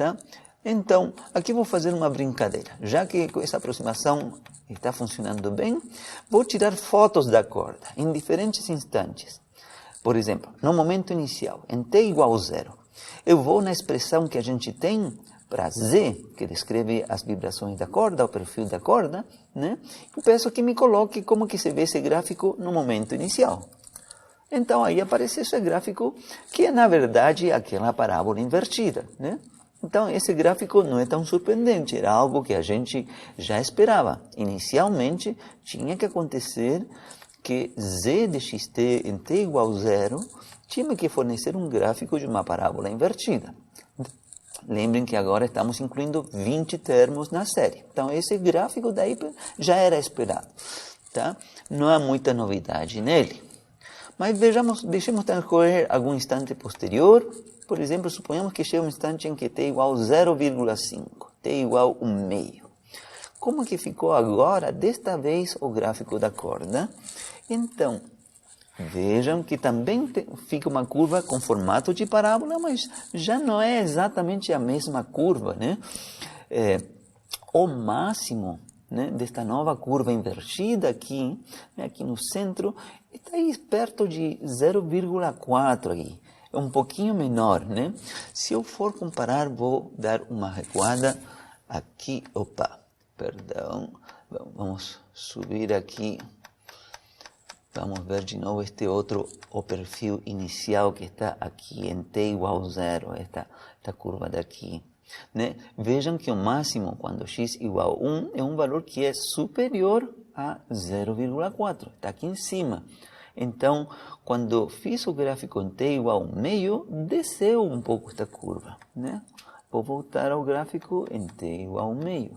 tá? Então, aqui vou fazer uma brincadeira. Já que essa aproximação está funcionando bem, vou tirar fotos da corda em diferentes instantes. Por exemplo, no momento inicial, em t igual a 0, eu vou na expressão que a gente tem para Z, que descreve as vibrações da corda, o perfil da corda, né? E peço que me coloque como que se vê esse gráfico no momento inicial. Então aí aparece esse gráfico que é, na verdade, aquela parábola invertida, né? Então esse gráfico não é tão surpreendente, era algo que a gente já esperava. Inicialmente tinha que acontecer que Z de xt em t igual a 0 tinha que fornecer um gráfico de uma parábola invertida. Lembrem que agora estamos incluindo 20 termos na série. Então esse gráfico daí já era esperado, tá? Não há muita novidade nele. Mas vejamos, deixemos transcorrer algum instante posterior. Por exemplo, suponhamos que chega um instante em que t igual a 0,5, t igual a 1/2. Como que ficou agora, desta vez, o gráfico da corda? Então, vejam que também fica uma curva com formato de parábola, mas já não é exatamente a mesma curva, né? O máximo, né, desta nova curva invertida aqui, né, aqui no centro, está aí perto de 0,4 aqui. É um pouquinho menor, né? Se eu for comparar, vou dar uma recuada aqui. Opa, perdão. Vamos subir aqui. Vamos ver de novo este outro, o perfil inicial que está aqui em t igual a 0, esta curva daqui. Né? Vejam que o máximo, quando x igual a 1, é um valor que é superior a 0,4, está aqui em cima. Então, quando fiz o gráfico em t igual a 1/2, desceu um pouco esta curva. Né? Vou voltar ao gráfico em t igual a 1/2.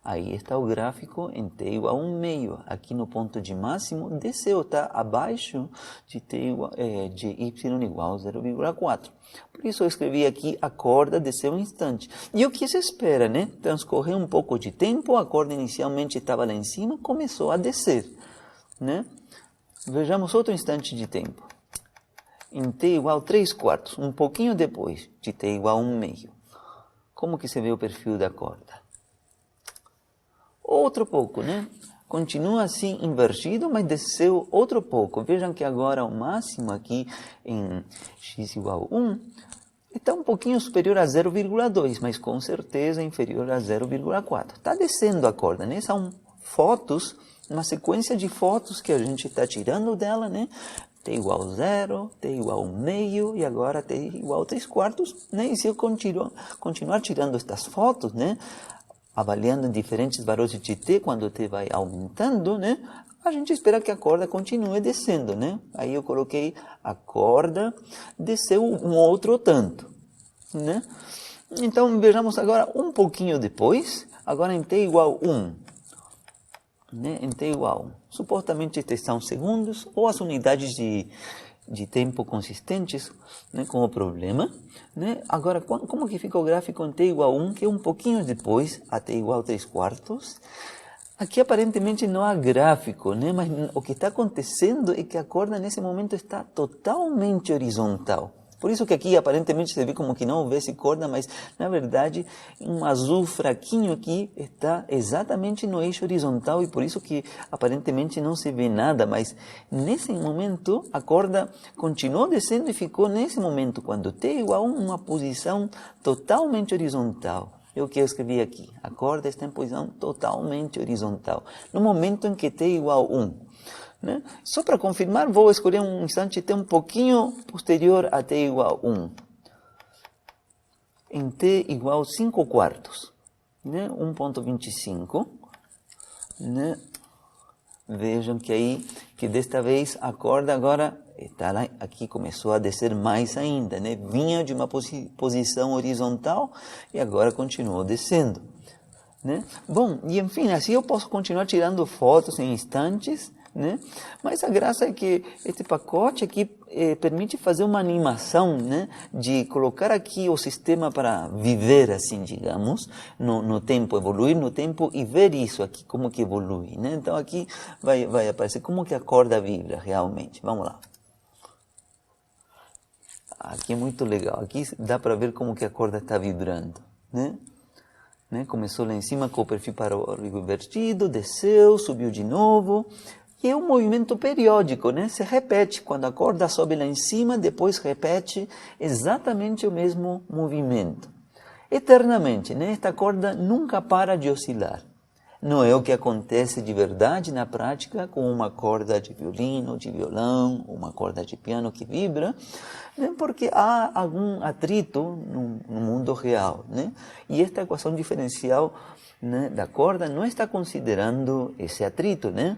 Aí está o gráfico em t igual a 1/2. Aqui no ponto de máximo, desceu, está abaixo de, de y igual a 0,4. Por isso eu escrevi aqui, a corda desceu um instante. E o que se espera, né? Transcorreu um pouco de tempo, a corda inicialmente estava lá em cima, começou a descer. Né? Vejamos outro instante de tempo. Em t igual a 3/4, um pouquinho depois de t igual a 1/2. Como que se vê o perfil da corda? Outro pouco, né? Continua assim invertido, mas desceu outro pouco. Vejam que agora o máximo aqui em x igual a 1 está um pouquinho superior a 0,2, mas com certeza inferior a 0,4. Está descendo a corda, né? São fotos, uma sequência de fotos que a gente está tirando dela, né? t igual a 0, t igual a 1/2 e agora t igual a 3/4, né? E se eu continuar tirando estas fotos, né? Avaliando diferentes valores de t, quando t vai aumentando, né? A gente espera que a corda continue descendo, né? Aí eu coloquei a corda, desceu um outro tanto, né? Então, vejamos agora um pouquinho depois, agora em t igual a 1, né? Em t igual a 1. Supostamente estes são segundos, ou as unidades de tempo consistentes, né, com o problema. Né? Agora, como que fica o gráfico em t igual a 1, que é um pouquinho depois, a t igual a 3/4? Aqui aparentemente não há gráfico, né? Mas o que está acontecendo é que a corda nesse momento está totalmente horizontal. Por isso que aqui aparentemente se vê como que não houvesse corda, mas na verdade um azul fraquinho aqui está exatamente no eixo horizontal e por isso que aparentemente não se vê nada, mas nesse momento a corda continuou descendo e ficou nesse momento, quando t é igual a uma posição totalmente horizontal. É o que eu escrevi aqui, a corda está em posição totalmente horizontal, no momento em que t é igual a 1. Né? Só para confirmar, vou escolher um instante t um pouquinho posterior a t igual a 1. Em t igual a 5/4, né? 1,25. Né? Vejam que aí, que desta vez a corda agora está lá, aqui começou a descer mais ainda, né? Vinha de uma posição horizontal e agora continuou descendo. Né? Bom, e enfim, assim eu posso continuar tirando fotos em instantes, né? Mas a graça é que este pacote aqui permite fazer uma animação, né? De colocar aqui o sistema para viver, assim, digamos, no tempo, evoluir no tempo e ver isso aqui, como que evolui. Né? Então aqui vai aparecer como que a corda vibra realmente. Vamos lá. aqui é muito legal. Aqui dá para ver como que a corda está vibrando, né? Começou lá em cima com o perfil parabólico invertido, desceu, subiu de novo. E é um movimento periódico, né? Se repete. Quando a corda sobe lá em cima, depois repete exatamente o mesmo movimento. Eternamente, né? Esta corda nunca para de oscilar. Não é o que acontece de verdade na prática com uma corda de violino, de violão, uma corda de piano que vibra, né? Porque há algum atrito no mundo real, né? E esta equação diferencial, né, da corda não está considerando esse atrito, né?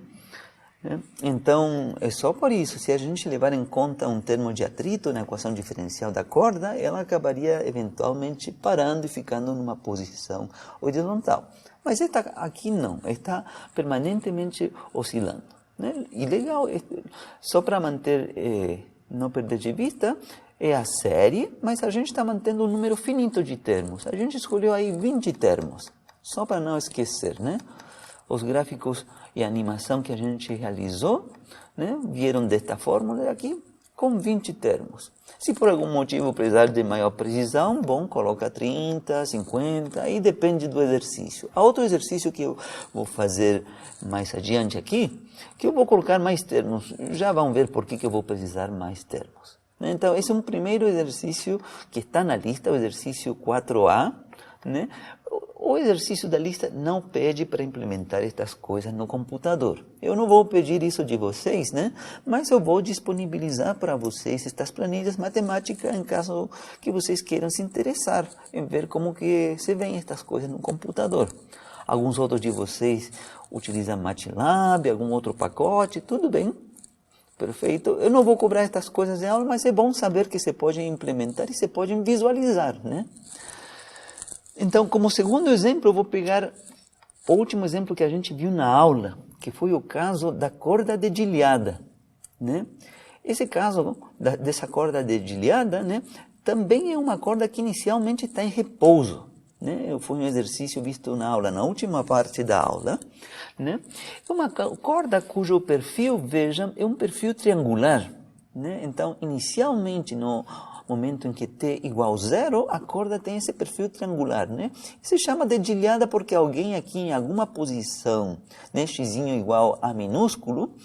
Então, é só por isso, se a gente levar em conta um termo de atrito na equação diferencial da corda, ela acabaria eventualmente parando e ficando numa posição horizontal. Mas esta aqui não, está permanentemente oscilando, né? E legal, só para manter, não perder de vista, é a série, mas a gente está mantendo um número finito de termos. A gente escolheu aí 20 termos, só para não esquecer, né? Os gráficos e a animação que a gente realizou, né, vieram desta fórmula aqui, com 20 termos. Se por algum motivo precisar de maior precisão, bom, coloca 30, 50, aí depende do exercício. Há outro exercício que eu vou fazer mais adiante aqui, que eu vou colocar mais termos. Já vão ver por que eu vou precisar mais termos. Então, esse é um primeiro exercício que está na lista, o exercício 4A, né? O exercício da lista não pede para implementar estas coisas no computador. Eu não vou pedir isso de vocês, né? Mas eu vou disponibilizar para vocês estas planilhas matemáticas em caso que vocês queiram se interessar em ver como que se vêem estas coisas no computador. Alguns outros de vocês utilizam MATLAB, algum outro pacote, tudo bem. Perfeito. Eu não vou cobrar estas coisas em aula, mas é bom saber que você pode implementar e você pode visualizar, né? Então, como segundo exemplo, eu vou pegar o último exemplo que a gente viu na aula, que foi o caso da corda dedilhada, né? Esse caso dessa corda dedilhada, né, também é uma corda que inicialmente está em repouso, né? Foi um exercício visto na aula, na última parte da aula, né? É uma corda cujo perfil, vejam, é um perfil triangular, né? Então, inicialmente, no momento em que t igual a 0, a corda tem esse perfil triangular, né? Se chama dedilhada porque alguém aqui em alguma posição, né, x igual a minúsculo,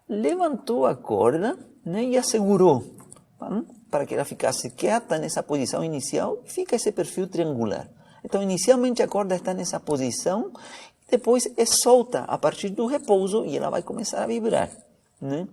levantou a corda, né, e a segurou, para que ela ficasse quieta nessa posição inicial, fica esse perfil triangular. Então, inicialmente a corda está nessa posição, depois é solta a partir do repouso e ela vai começar a vibrar, né?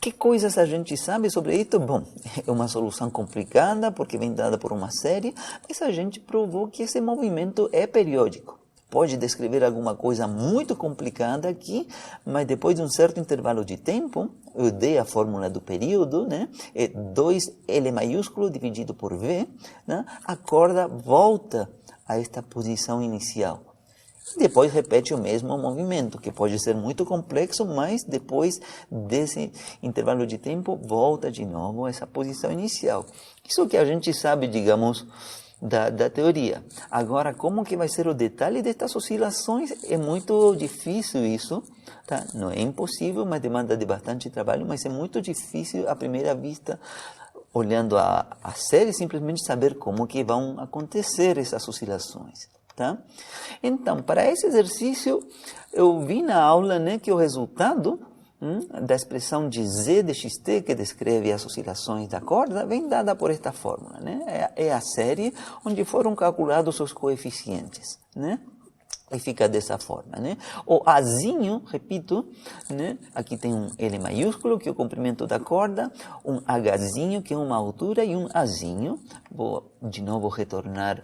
Que coisas a gente sabe sobre isso? Bom, é uma solução complicada porque vem dada por uma série, mas a gente provou que esse movimento é periódico. Pode descrever alguma coisa muito complicada aqui, mas depois de um certo intervalo de tempo, eu dei a fórmula do período, né? É 2L maiúsculo dividido por V, né? A corda volta a esta posição inicial. E depois repete o mesmo movimento, que pode ser muito complexo, mas depois desse intervalo de tempo, volta de novo a essa posição inicial. Isso que a gente sabe, digamos, da teoria. Agora, como que vai ser o detalhe destas oscilações? É muito difícil isso, tá? Não é impossível, mas demanda de bastante trabalho, mas é muito difícil à primeira vista, olhando a série, simplesmente saber como que vão acontecer essas oscilações. Tá? Então, para esse exercício, eu vi na aula, né, que o resultado da expressão de z de xt, que descreve as oscilações da corda, vem dada por esta fórmula, né? É a série onde foram calculados os coeficientes, né? E fica dessa forma, né? O Azinho, repito, né? Aqui tem um L maiúsculo, que é o comprimento da corda, um Hzinho, que é uma altura, e um Azinho. Vou de novo retornar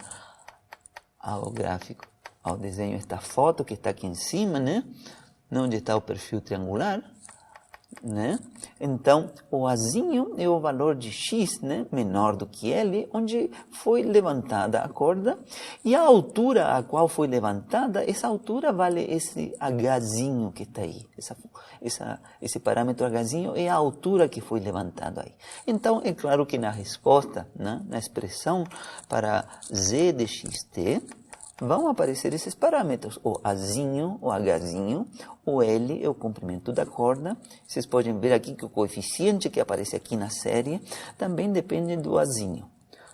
ao gráfico, ao desenho, esta foto que está aqui em cima, né? Onde está o perfil triangular, né? Então, o Azinho é o valor de x, né, menor do que L, onde foi levantada a corda, e a altura a qual foi levantada, essa altura vale esse Hzinho que está aí. Esse parâmetro Hzinho é a altura que foi levantado aí. Então, é claro que na resposta, né, na expressão para z de xt, vão aparecer esses parâmetros, o Azinho, o Hzinho, o L é o comprimento da corda. Vocês podem ver aqui que o coeficiente que aparece aqui na série também depende do Azinho,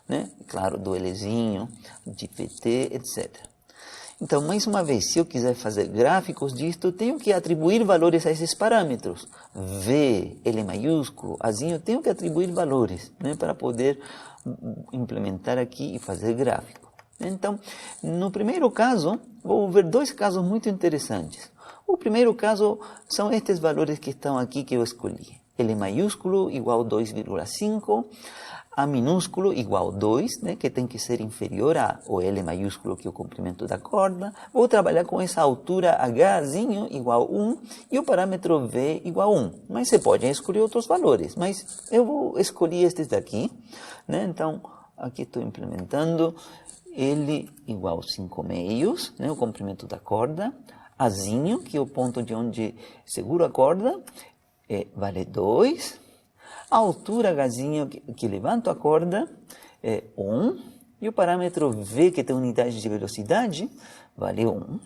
né? Claro, do Lzinho, de PT, etc. Então, mais uma vez, se eu quiser fazer gráficos disto, eu tenho que atribuir valores a esses parâmetros. V, L maiúsculo, Azinho, eu tenho que atribuir valores, né, para poder implementar aqui e fazer gráfico. Então, no primeiro caso, vou ver dois casos muito interessantes. O primeiro caso são estes valores que estão aqui que eu escolhi. L maiúsculo igual a 2,5, A minúsculo igual a 2, né, que tem que ser inferior ao L maiúsculo, que é o comprimento da corda. Vou trabalhar com essa altura Hzinho igual a 1 e o parâmetro V igual a 1. Mas você pode escolher outros valores, mas eu vou escolher estes daqui, né? Então, aqui estou implementando L igual a 5 meios, né, o comprimento da corda. Azinho, que é o ponto de onde seguro a corda, vale 2. A altura Hzinho que levanto a corda é 1. E o parâmetro V, que tem unidade de velocidade, vale 1.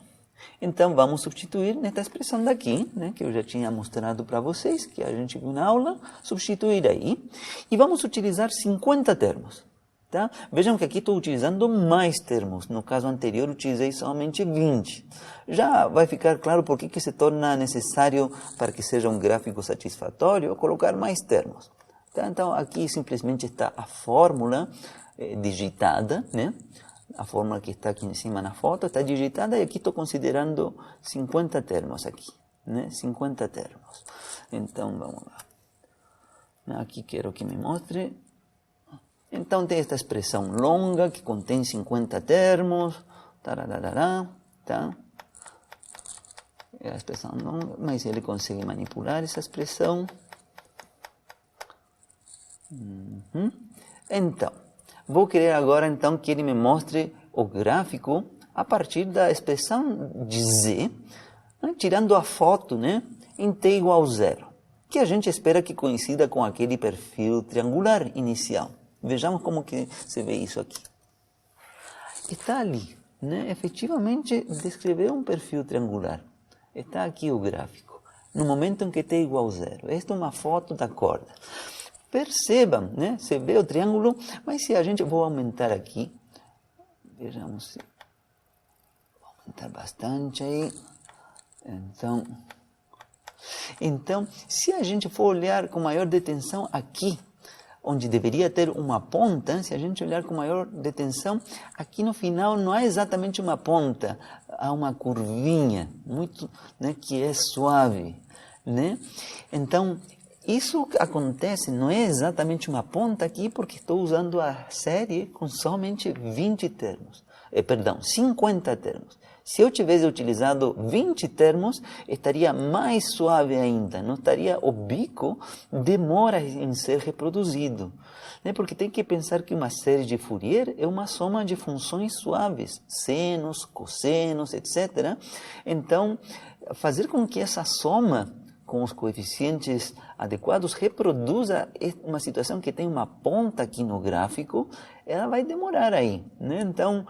Então, vamos substituir nesta expressão daqui, né, que eu já tinha mostrado para vocês, que a gente viu na aula. Substituir aí. E vamos utilizar 50 termos. Tá? Vejam que aqui estou utilizando mais termos. No caso anterior, utilizei somente 20. Já vai ficar claro por que se torna necessário, para que seja um gráfico satisfatório, colocar mais termos. Tá? Então, aqui simplesmente está a fórmula digitada, né? A fórmula que está aqui em cima na foto está digitada e aqui estou considerando 50 termos aqui, né? 50 termos. Então, vamos lá. Aqui quero que me mostre. Então, tem esta expressão longa que contém 50 termos, tararará, tá? É a expressão longa, mas ele consegue manipular essa expressão. Então, vou querer agora então que ele me mostre o gráfico a partir da expressão de Z, né, tirando a foto, né, em t igual a 0, que a gente espera que coincida com aquele perfil triangular inicial. Vejamos como que se vê isso aqui. Está ali, né? Efetivamente descreveu um perfil triangular. Está aqui o gráfico, no momento em que t igual a 0. Esta é uma foto da corda. Percebam, né? Você vê o triângulo, mas se a gente... Vou aumentar aqui. Vejamos se... Vou aumentar bastante aí. Então, se a gente for olhar com maior detenção aqui, onde deveria ter uma ponta, se a gente olhar com maior detenção, aqui no final não é exatamente uma ponta, há uma curvinha, muito, né, que é suave, né? Então, isso acontece, não é exatamente uma ponta aqui, porque estou usando a série com somente 20 termos. 50 termos. Se eu tivesse utilizado 20 termos, estaria mais suave ainda. Não estaria, o bico demora em ser reproduzido. Né? Porque tem que pensar que uma série de Fourier é uma soma de funções suaves, senos, cossenos, etc. Então, fazer com que essa soma com os coeficientes adequados reproduza uma situação que tem uma ponta aqui no gráfico, ela vai demorar aí, né? Então,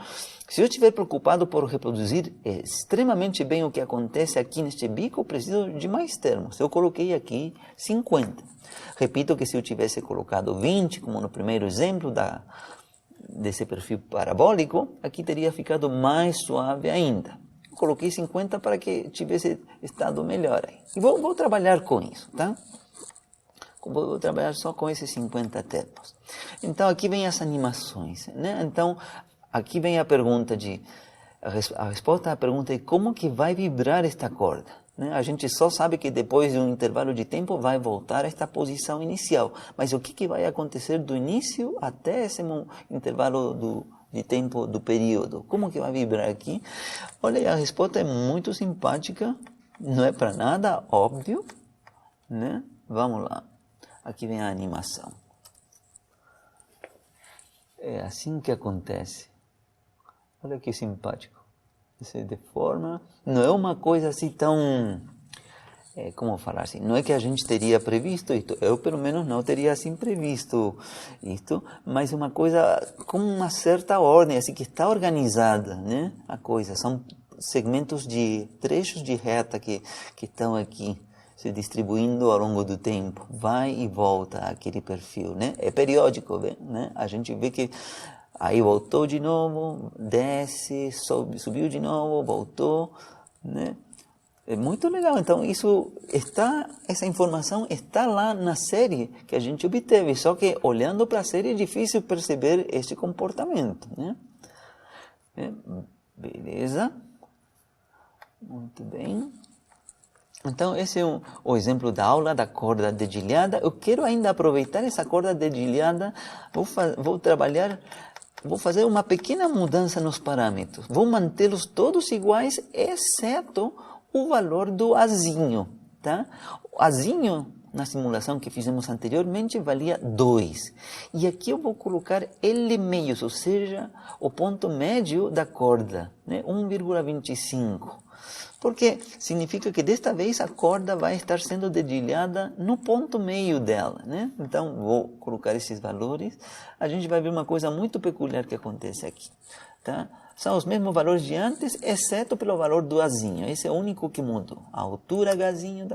se eu estiver preocupado por reproduzir extremamente bem o que acontece aqui neste bico, eu preciso de mais termos. Eu coloquei aqui 50. Repito que se eu tivesse colocado 20, como no primeiro exemplo desse perfil parabólico, aqui teria ficado mais suave ainda. Coloquei 50 para que tivesse estado melhor aí. E vou trabalhar com isso, tá? Vou trabalhar só com esses 50 termos. Então, aqui vem as animações, né? Então, aqui vem a pergunta a resposta à pergunta é como que vai vibrar esta corda, né? A gente só sabe que depois de um intervalo de tempo vai voltar a esta posição inicial. Mas o que vai acontecer do início até esse intervalo de tempo do período? Como que vai vibrar aqui? Olha, a resposta é muito simpática, não é para nada óbvio, né? Vamos lá. Aqui vem a animação. É assim que acontece. Olha que simpático. Se deforma. Não é uma coisa assim tão como falar assim, não é que a gente teria previsto isto, eu pelo menos não teria assim previsto isto, mas uma coisa com uma certa ordem, assim, que está organizada, né, a coisa, são segmentos de trechos de reta que estão aqui se distribuindo ao longo do tempo, vai e volta aquele perfil, né, é periódico, né, a gente vê que aí voltou de novo, desce, subiu de novo, voltou, né. É muito legal. Então, essa informação está lá na série que a gente obteve. Só que, olhando para a série, é difícil perceber este comportamento, né? Beleza. Muito bem. Então, esse é o exemplo da aula da corda dedilhada. Eu quero ainda aproveitar essa corda dedilhada. Vou fazer uma pequena mudança nos parâmetros. Vou mantê-los todos iguais, exceto o valor do azinho, tá? O azinho, na simulação que fizemos anteriormente, valia 2. E aqui eu vou colocar L meios, ou seja, o ponto médio da corda, né? 1,25. Porque significa que desta vez a corda vai estar sendo dedilhada no ponto meio dela, né? Então, vou colocar esses valores. A gente vai ver uma coisa muito peculiar que acontece aqui, tá? São os mesmos valores de antes, exceto pelo valor do Azinho. Esse é o único que mudou. A altura Hzinho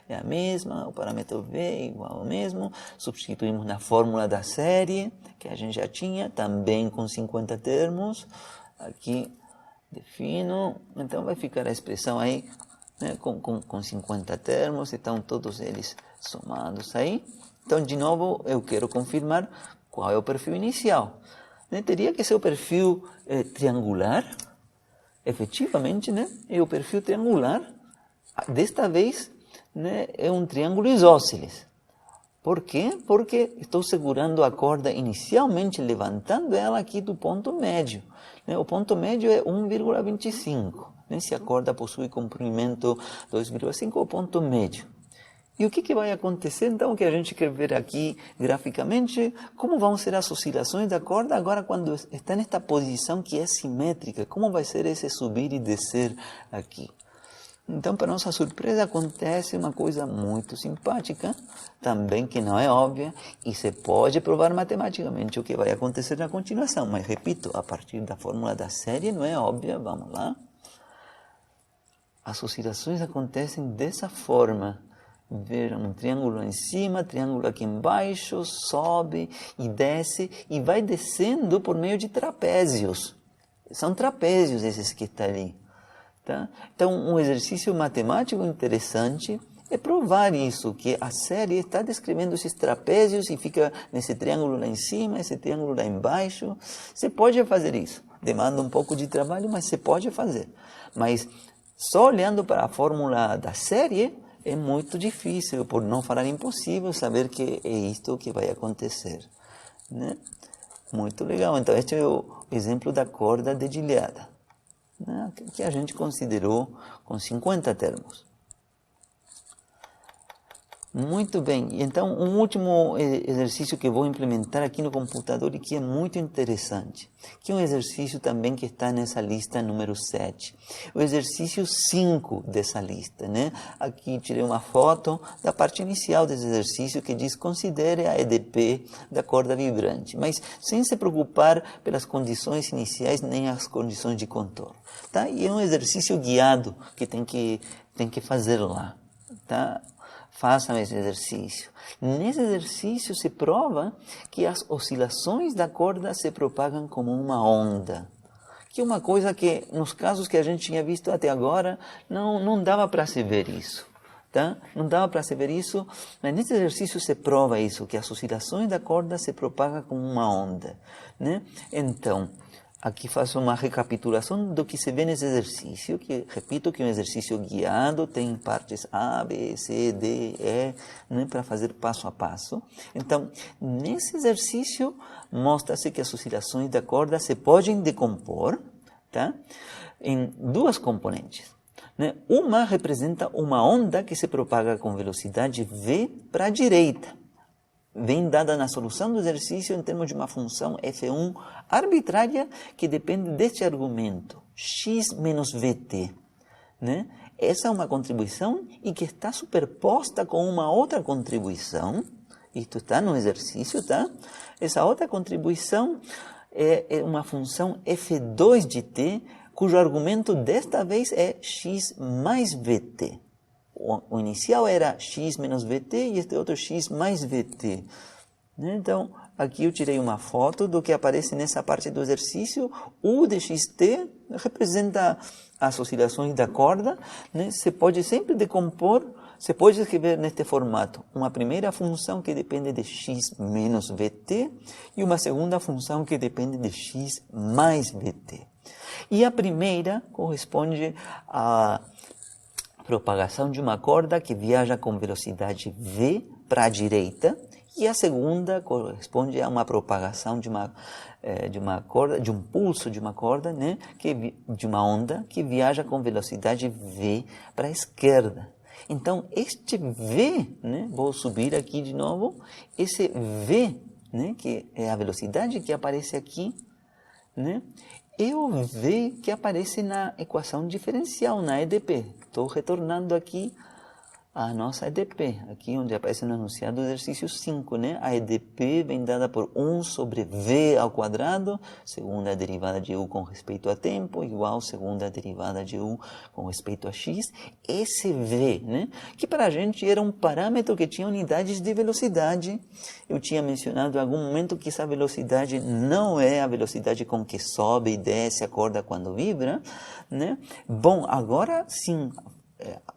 é a mesma, o parâmetro V é igual ao mesmo. Substituímos na fórmula da série, que a gente já tinha, também com 50 termos. Aqui defino, então vai ficar a expressão aí, né, com 50 termos, estão todos eles somados aí. Então, de novo, eu quero confirmar qual é o perfil inicial. Né, teria que ser o perfil triangular, efetivamente, né, é o perfil triangular. Desta vez, né, é um triângulo isósceles. Por quê? Porque estou segurando a corda inicialmente, levantando ela aqui do ponto médio. Né, o ponto médio é 1,25. Né, se a corda possui comprimento 2,5, é o ponto médio. E o que vai acontecer, então, que a gente quer ver aqui graficamente, como vão ser as oscilações da corda agora quando está nesta posição que é simétrica, como vai ser esse subir e descer aqui. Então, para nossa surpresa, acontece uma coisa muito simpática, também que não é óbvia, e se pode provar matematicamente o que vai acontecer na continuação, mas repito, a partir da fórmula da série não é óbvia, vamos lá. As oscilações acontecem dessa forma. Ver um triângulo em cima, triângulo aqui embaixo, sobe e desce e vai descendo por meio de trapézios. São trapézios esses que estão ali. Tá? Então, um exercício matemático interessante é provar isso, que a série está descrevendo esses trapézios e fica nesse triângulo lá em cima, esse triângulo lá embaixo. Você pode fazer isso. Demanda um pouco de trabalho, mas você pode fazer. Mas só olhando para a fórmula da série, é muito difícil, por não falar impossível, saber que é isto que vai acontecer. Né? Muito legal. Então, este é o exemplo da corda dedilhada, né? Que a gente considerou com 50 termos. Muito bem, então um último exercício que vou implementar aqui no computador e que é muito interessante, que é um exercício também que está nessa lista número 7, o exercício 5 dessa lista, né? Aqui tirei uma foto da parte inicial desse exercício que diz considere a EDP da corda vibrante, mas sem se preocupar pelas condições iniciais nem as condições de contorno, tá? E é um exercício guiado que tem que fazer lá, tá? Façam esse exercício. Nesse exercício se prova que as oscilações da corda se propagam como uma onda. Que é uma coisa que, nos casos que a gente tinha visto até agora, não dava para se ver isso. Tá? Não dava para se ver isso, mas nesse exercício se prova isso, que as oscilações da corda se propagam como uma onda. Né? Então, aqui faço uma recapitulação do que se vê nesse exercício, que repito que é um exercício guiado, tem partes A, B, C, D, E, né, para fazer passo a passo. Então, nesse exercício, mostra-se que as oscilações da corda se podem decompor, tá, em duas componentes. Né? Uma representa uma onda que se propaga com velocidade V para a direita. Vem dada na solução do exercício em termos de uma função F1 arbitrária que depende deste argumento, x menos vt. Né? essa é uma contribuição e que está superposta com uma outra contribuição. Isto está no exercício, tá? Essa outra contribuição é uma função f2 de t, cujo argumento desta vez é x mais vt. O inicial era x menos vt e este outro x mais vt. Então, aqui eu tirei uma foto do que aparece nessa parte do exercício. U de xt representa as oscilações da corda. Você pode sempre decompor, você pode escrever neste formato uma primeira função que depende de x menos vt e uma segunda função que depende de x mais vt. E a primeira corresponde à propagação de uma corda que viaja com velocidade v para a direita, e a segunda corresponde a uma propagação de uma corda, de um pulso de uma corda, né, de uma onda que viaja com velocidade v para a esquerda. Então, este v, né, vou subir aqui de novo, esse v, né, que é a velocidade que aparece aqui, né, é o v que aparece na equação diferencial, na EDP. Estou retornando aqui a nossa EDP, aqui onde aparece no enunciado do exercício 5, né? A EDP vem dada por 1 sobre v ao quadrado, segunda derivada de u com respeito a tempo, igual segunda derivada de u com respeito a x. Esse v, né? Que para a gente era um parâmetro que tinha unidades de velocidade. Eu tinha mencionado em algum momento que essa velocidade não é a velocidade com que sobe e desce a corda quando vibra, né? Bom, agora sim,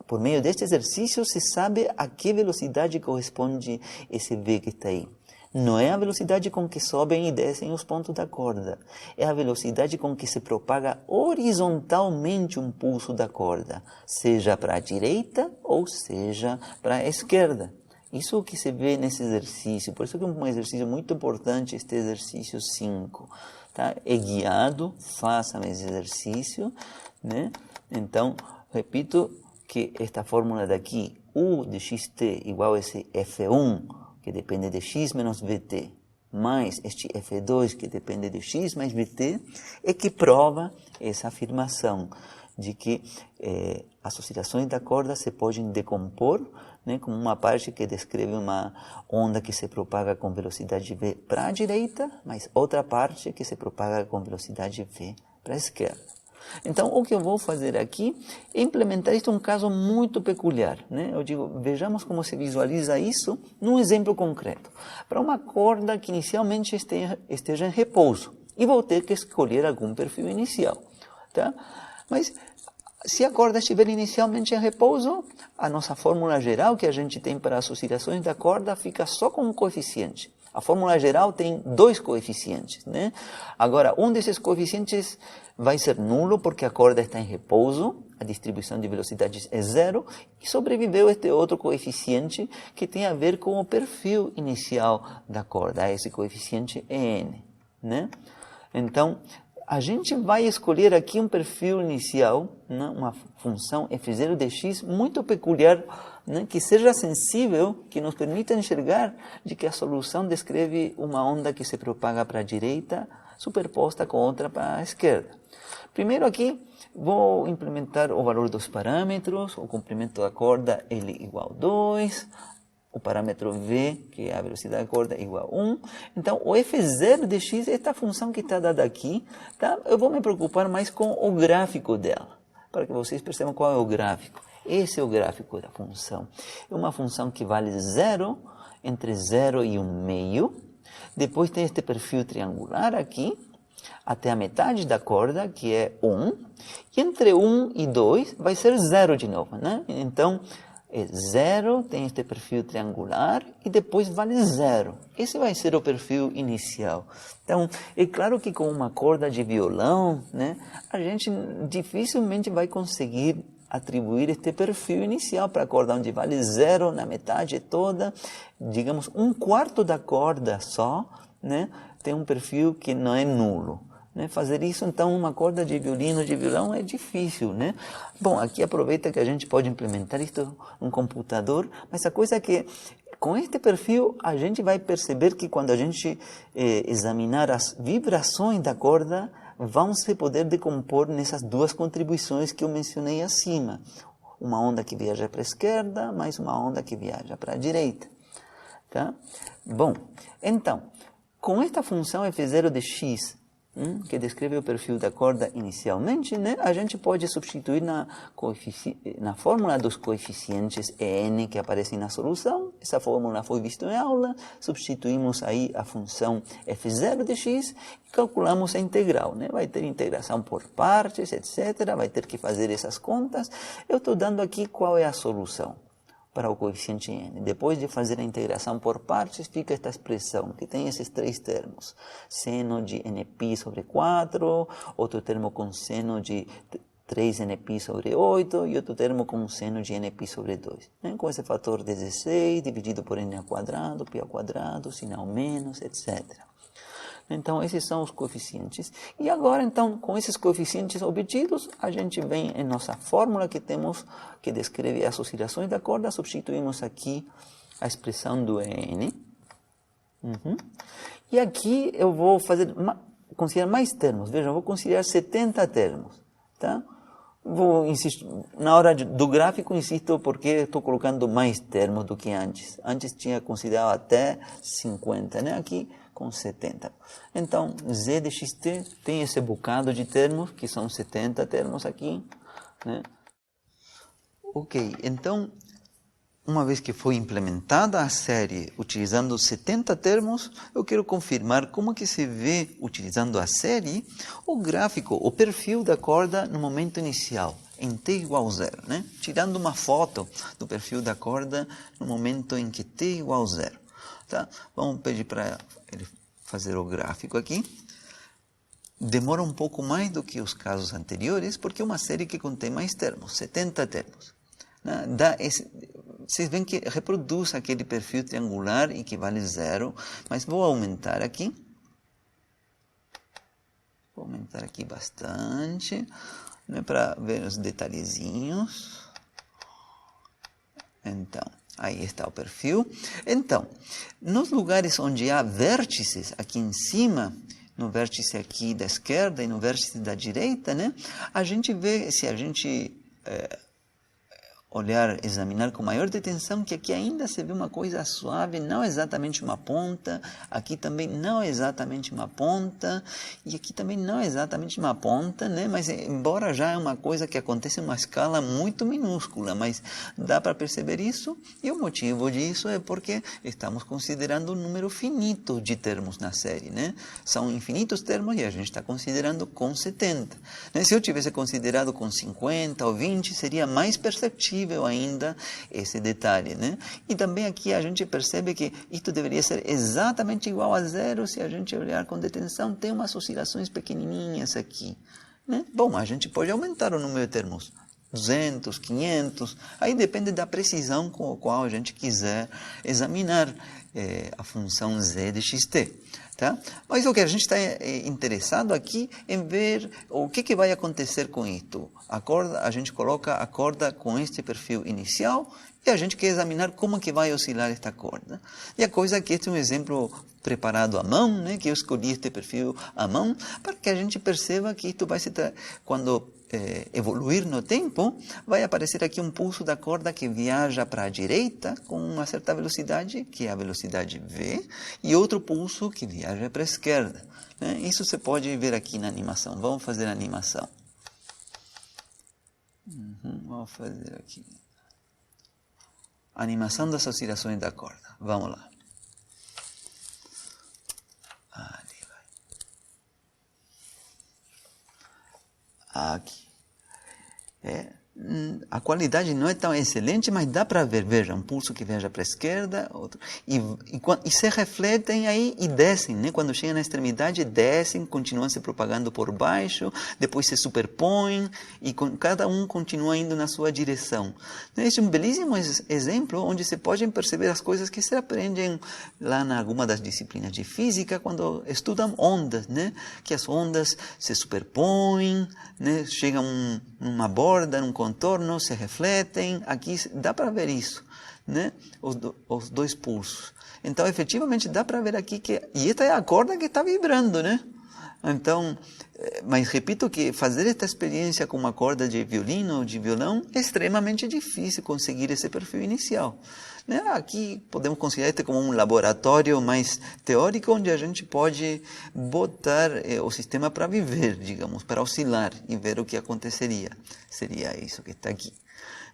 por meio deste exercício, se sabe a que velocidade corresponde esse v que está aí. Não é a velocidade com que sobem e descem os pontos da corda. É a velocidade com que se propaga horizontalmente um pulso da corda, seja para a direita ou seja para a esquerda. Isso é o que se vê nesse exercício. Por isso que é um exercício muito importante, este exercício 5. Tá? É guiado, faça esse exercício, né? Então, repito, que esta fórmula daqui, U de xt igual a esse F1, que depende de x menos vt, mais este F2, que depende de x mais vt, é que prova essa afirmação de que as oscilações da corda se podem decompor, né, como uma parte que descreve uma onda que se propaga com velocidade v para a direita, mas outra parte que se propaga com velocidade v para a esquerda. Então, o que eu vou fazer aqui é implementar isto em um caso muito peculiar, né? Eu digo, vejamos como se visualiza isso num exemplo concreto. Para uma corda que inicialmente esteja em repouso, e vou ter que escolher algum perfil inicial, tá? Mas se a corda estiver inicialmente em repouso, a nossa fórmula geral que a gente tem para as oscilações da corda fica só com um coeficiente. A fórmula geral tem 2 coeficientes, né? Agora, um desses coeficientes vai ser nulo porque a corda está em repouso, a distribuição de velocidades é 0, e sobreviveu este outro coeficiente que tem a ver com o perfil inicial da corda. Esse coeficiente é n, né? Então, a gente vai escolher aqui um perfil inicial, né, uma função f0 de x muito peculiar, né, que seja sensível, que nos permita enxergar de que a solução descreve uma onda que se propaga para a direita, superposta com outra para a esquerda. Primeiro aqui, vou implementar o valor dos parâmetros, o comprimento da corda L igual a 2, o parâmetro v, que é a velocidade da corda, igual a 1. Então, o f0 de x é esta função que está dada aqui. Tá? Eu vou me preocupar mais com o gráfico dela, para que vocês percebam qual é o gráfico. Esse é o gráfico da função. É uma função que vale 0, entre 0 e 1,5. Depois tem este perfil triangular aqui, até a metade da corda, que é 1. E entre 1 e 2 vai ser 0 de novo, né? Então, é 0, tem este perfil triangular e depois vale 0. Esse vai ser o perfil inicial. Então, é claro que com uma corda de violão, né, a gente dificilmente vai conseguir atribuir este perfil inicial para a corda, onde vale 0 na metade toda, digamos, 1/4 da corda só, né, tem um perfil que não é nulo. Né? Fazer isso, então, uma corda de violino, de violão, é difícil, né? Bom, aqui aproveita que a gente pode implementar isto no computador, mas a coisa é que, com este perfil, a gente vai perceber que quando a gente examinar as vibrações da corda, vão se poder decompor nessas 2 contribuições que eu mencionei acima. uma onda que viaja para a esquerda, mais uma onda que viaja para a direita. Tá? Bom, então, com esta função f0 de x, que descreve o perfil da corda inicialmente, né, a gente pode substituir na fórmula dos coeficientes EN que aparecem na solução. Essa fórmula foi vista em aula, substituímos aí a função f0 de x e calculamos a integral. Né? Vai ter integração por partes, etc. Vai ter que fazer essas contas. Eu estou dando aqui qual é a solução para o coeficiente n. Depois de fazer a integração por partes, fica esta expressão, que tem esses três termos. Seno de nπ sobre 4, outro termo com seno de 3nπ sobre 8, e outro termo com seno de nπ sobre 2. Né? Com esse fator 16, dividido por n ao quadrado, π ao quadrado, sinal menos, etc. Então, esses são os coeficientes. E agora, então, com esses coeficientes obtidos, a gente vem em nossa fórmula que temos, que descreve as oscilações da corda, substituímos aqui a expressão do n. E aqui eu vou considerar mais termos. Vejam, eu vou considerar 70 termos. Tá? Na hora do gráfico, insisto, porque estou colocando mais termos do que antes. Antes tinha considerado até 50, né? Aqui com 70. Então, z de xt tem esse bocado de termos, que são 70 termos aqui. Né? Ok, então, uma vez que foi implementada a série utilizando 70 termos, eu quero confirmar como que se vê, utilizando a série, o gráfico, o perfil da corda no momento inicial, em t igual a 0. Né? Tirando uma foto do perfil da corda no momento em que t igual a 0. Tá? Vamos pedir para ele fazer o gráfico aqui. Demora um pouco mais do que os casos anteriores, porque é uma série que contém mais termos, 70 termos. Né? Vocês veem que reproduz aquele perfil triangular e que vale 0, mas vou aumentar aqui. Vou aumentar aqui bastante, né, para ver os detalhezinhos. Então, aí está o perfil. Então, nos lugares onde há vértices aqui em cima, no vértice aqui da esquerda e no vértice da direita, né, a gente vê, se a gente examinar com maior detenção, que aqui ainda se vê uma coisa suave, não exatamente uma ponta, aqui também não exatamente uma ponta, e aqui também não exatamente uma ponta, né? Mas embora já é uma coisa que acontece em uma escala muito minúscula, mas dá para perceber isso, e o motivo disso é porque estamos considerando um número finito de termos na série, né? São infinitos termos e a gente está considerando com 70. Né? Se eu tivesse considerado com 50 ou 20, seria mais perceptível ainda esse detalhe, né? E também aqui a gente percebe que isto deveria ser exatamente igual a 0 se a gente olhar com detenção. Tem umas oscilações pequenininhas aqui, né? Bom, a gente pode aumentar o número de termos, 200, 500, aí depende da precisão com a qual a gente quiser examinar a função z de xt. Tá? Mas o que a gente está interessado aqui em ver o que vai acontecer com isto. A gente coloca a corda com este perfil inicial e a gente quer examinar como que vai oscilar esta corda. E a coisa aqui, este é um exemplo preparado à mão, né, que eu escolhi este perfil à mão, para que a gente perceba que isto vai se quando evoluir no tempo, vai aparecer aqui um pulso da corda que viaja para a direita com uma certa velocidade, que é a velocidade v, e outro pulso que viaja para a esquerda. Né? Isso você pode ver aqui na animação. Vamos fazer a animação. Vamos fazer aqui. Animação das oscilações da corda. Vamos lá. Ali vai. Aqui. A qualidade não é tão excelente, mas dá para ver, veja, um pulso que viaja para a esquerda, outro, e se refletem aí e descem, né? Quando chegam na extremidade, descem, continuam se propagando por baixo, depois se superpõem, e cada um continua indo na sua direção. Este é um belíssimo exemplo onde se podem perceber as coisas que se aprendem lá em alguma das disciplinas de física, quando estudam ondas, né? Que as ondas se superpõem, né? Chegam numa borda, num contorno, se refletem. Aqui dá para ver isso, né? Os dois pulsos. Então, efetivamente, dá para ver aqui que... E esta é a corda que está vibrando, né? Então, Mas repito que fazer esta experiência com uma corda de violino ou de violão é extremamente difícil conseguir esse perfil inicial. Né? Aqui podemos considerar este como um laboratório mais teórico, onde a gente pode botar o sistema para viver, digamos, para oscilar e ver o que aconteceria. Seria isso que está aqui.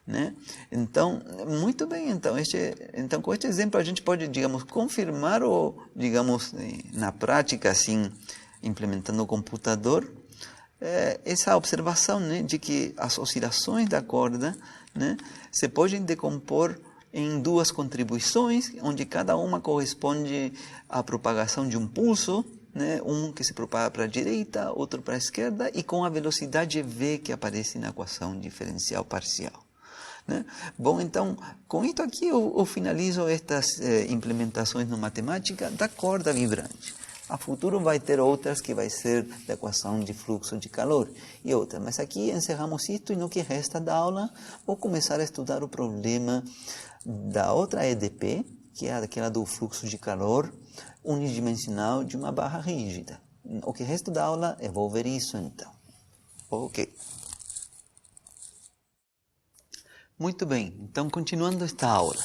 Né? Então, muito bem, então com este exemplo a gente pode, digamos, confirmar ou, digamos, na prática, assim, implementando o computador, essa observação, né, de que as oscilações da corda, né, se podem decompor em duas contribuições, onde cada uma corresponde à propagação de um pulso, né, um que se propaga para a direita, outro para a esquerda, e com a velocidade v que aparece na equação diferencial parcial. Né? Bom, então, com isso aqui eu finalizo estas implementações na matemática da corda vibrante. A futuro vai ter outras que vai ser da equação de fluxo de calor e outras. Mas aqui encerramos isto e no que resta da aula vou começar a estudar o problema da outra EDP, que é aquela do fluxo de calor unidimensional de uma barra rígida. O que resta da aula eu vou ver isso então. Ok. Muito bem, então continuando esta aula.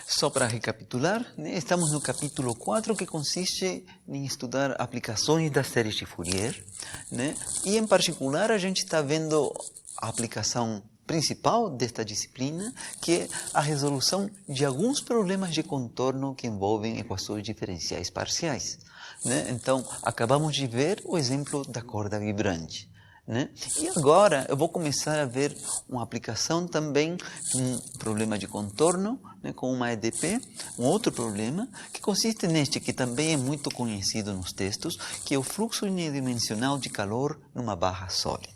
Só para recapitular, né, estamos no capítulo 4, que consiste em estudar aplicações das séries de Fourier, né, e em particular a gente está vendo a aplicação principal desta disciplina, que é a resolução de alguns problemas de contorno que envolvem equações diferenciais parciais. Né? Então, acabamos de ver o exemplo da corda vibrante. Né? E agora eu vou começar a ver uma aplicação também de um problema de contorno, né, com uma EDP, um outro problema, que consiste neste, que também é muito conhecido nos textos, que é o fluxo unidimensional de calor numa barra sólida.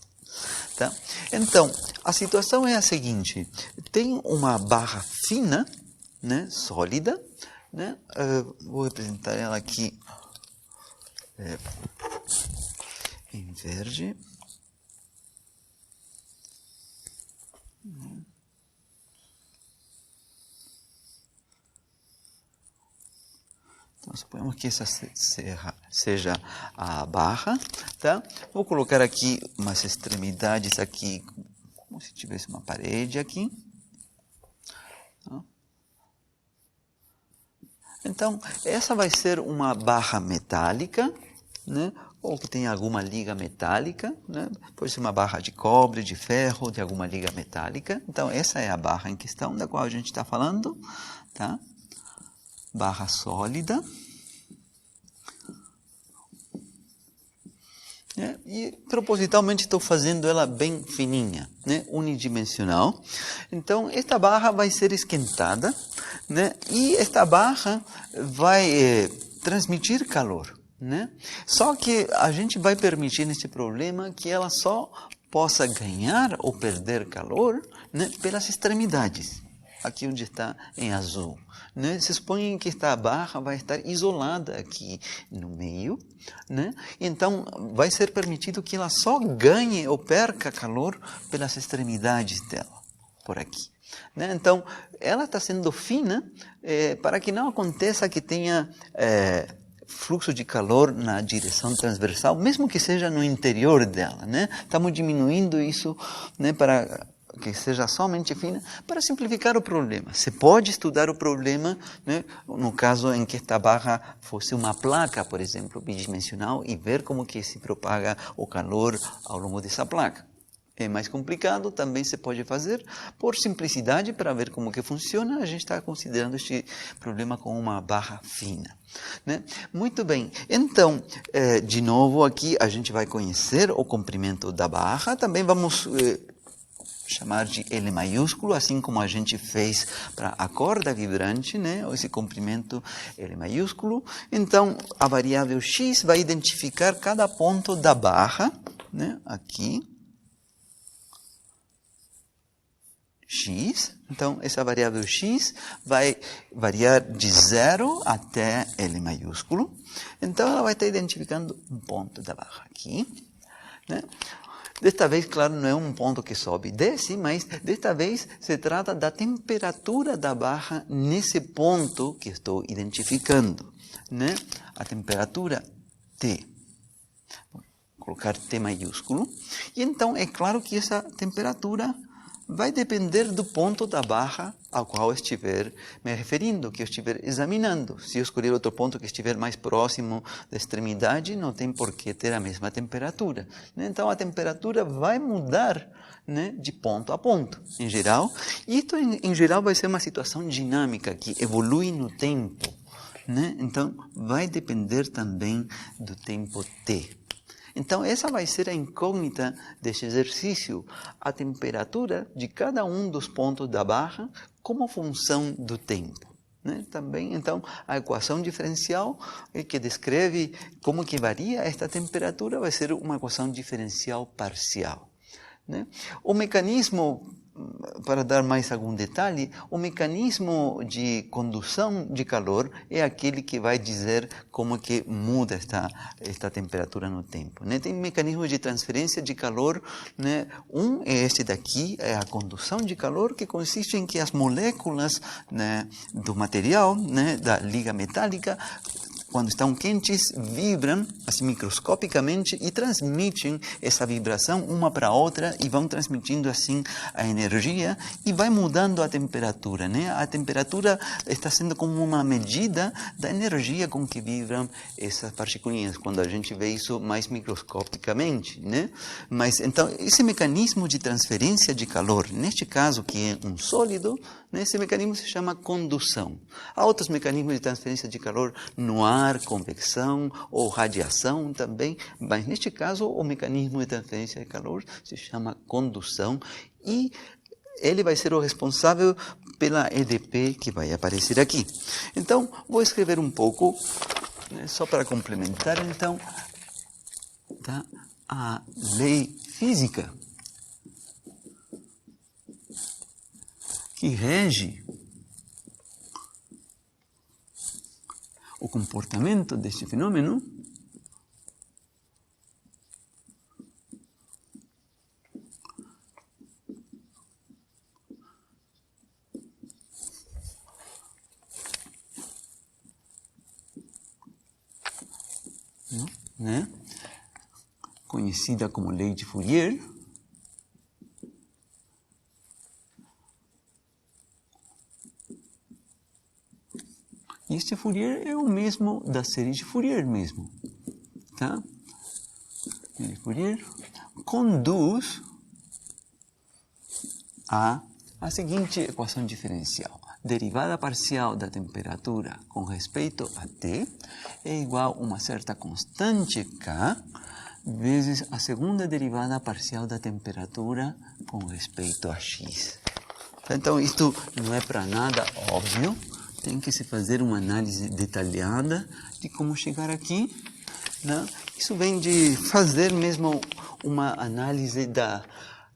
Tá? Então, a situação é a seguinte: tem uma barra fina, né, sólida, né? Vou representar ela aqui em verde. Então, suponhamos que essa seja a barra, tá? Vou colocar aqui umas extremidades aqui, como se tivesse uma parede aqui. Tá? Então, essa vai ser uma barra metálica, né? Ou que tem alguma liga metálica, né? Pode ser uma barra de cobre, de ferro, de alguma liga metálica. Então, essa é a barra em questão da qual a gente está falando, tá? Barra sólida. Né? E propositalmente estou fazendo ela bem fininha, né? Unidimensional. Então, esta barra vai ser esquentada, né? E esta barra vai transmitir calor. Né? Só que a gente vai permitir nesse problema que ela só possa ganhar ou perder calor, né, pelas extremidades, aqui onde está em azul. Né? Se supõe que esta barra vai estar isolada aqui no meio, né? Então vai ser permitido que ela só ganhe ou perca calor pelas extremidades dela, por aqui. Né? Então ela está sendo fina para que não aconteça que tenha fluxo de calor na direção transversal, mesmo que seja no interior dela, né? Estamos diminuindo isso, né, para que seja somente fina, para simplificar o problema. Você pode estudar o problema, né, no caso em que esta barra fosse uma placa, por exemplo, bidimensional, e ver como que se propaga o calor ao longo dessa placa. É mais complicado, também se pode fazer. Por simplicidade, para ver como que funciona, a gente está considerando este problema com uma barra fina. Né? Muito bem, então, de novo aqui a gente vai conhecer o comprimento da barra, também vamos chamar de L maiúsculo, assim como a gente fez para a corda vibrante, né? Esse comprimento L maiúsculo. Então, a variável x vai identificar cada ponto da barra, né? Aqui. X, então essa variável x vai variar de 0 até L maiúsculo, então ela vai estar identificando um ponto da barra aqui, né? Desta vez, claro, não é um ponto que sobe e desce, mas desta vez se trata da temperatura da barra nesse ponto que estou identificando, né? A temperatura T. colocar T maiúsculo. E então é claro que essa temperatura vai depender do ponto da barra ao qual eu estiver me referindo, que eu estiver examinando. Se eu escolher outro ponto que estiver mais próximo da extremidade, não tem por que ter a mesma temperatura. Então a temperatura vai mudar, né, de ponto a ponto, em geral. E isso, em geral, vai ser uma situação dinâmica, que evolui no tempo, né? Então vai depender também do tempo T. Então, essa vai ser a incógnita deste exercício, a temperatura de cada um dos pontos da barra como função do tempo. Né? Também, então, a equação diferencial que descreve como que varia esta temperatura vai ser uma equação diferencial parcial. Né? O mecanismo, para dar mais algum detalhe, o mecanismo de condução de calor é aquele que vai dizer como que muda esta temperatura no tempo. Né? Tem mecanismos de transferência de calor, né? Um é este daqui, é a condução de calor, que consiste em que as moléculas, né, do material, né, da liga metálica, quando estão quentes, vibram assim, microscopicamente e transmitem essa vibração uma para a outra e vão transmitindo assim a energia e vai mudando a temperatura. Né? A temperatura está sendo como uma medida da energia com que vibram essas partículas, quando a gente vê isso mais microscopicamente. Né? Mas então, esse mecanismo de transferência de calor, neste caso que é um sólido, né, esse mecanismo se chama condução. Há outros mecanismos de transferência de calor no ar, convecção ou radiação também, mas neste caso o mecanismo de transferência de calor se chama condução e ele vai ser o responsável pela EDP que vai aparecer aqui. Então, vou escrever um pouco, né, só para complementar, então, tá, a lei física que rege o comportamento deste fenômeno né? Conhecida como lei de Fourier. E este Fourier é o mesmo da série de Fourier mesmo, tá? Série de Fourier conduz a seguinte equação diferencial. Derivada parcial da temperatura com respeito a T é igual a uma certa constante K vezes a segunda derivada parcial da temperatura com respeito a X. Então, isto não é para nada óbvio. Tem que se fazer uma análise detalhada de como chegar aqui. Né? Isso vem de fazer mesmo uma análise da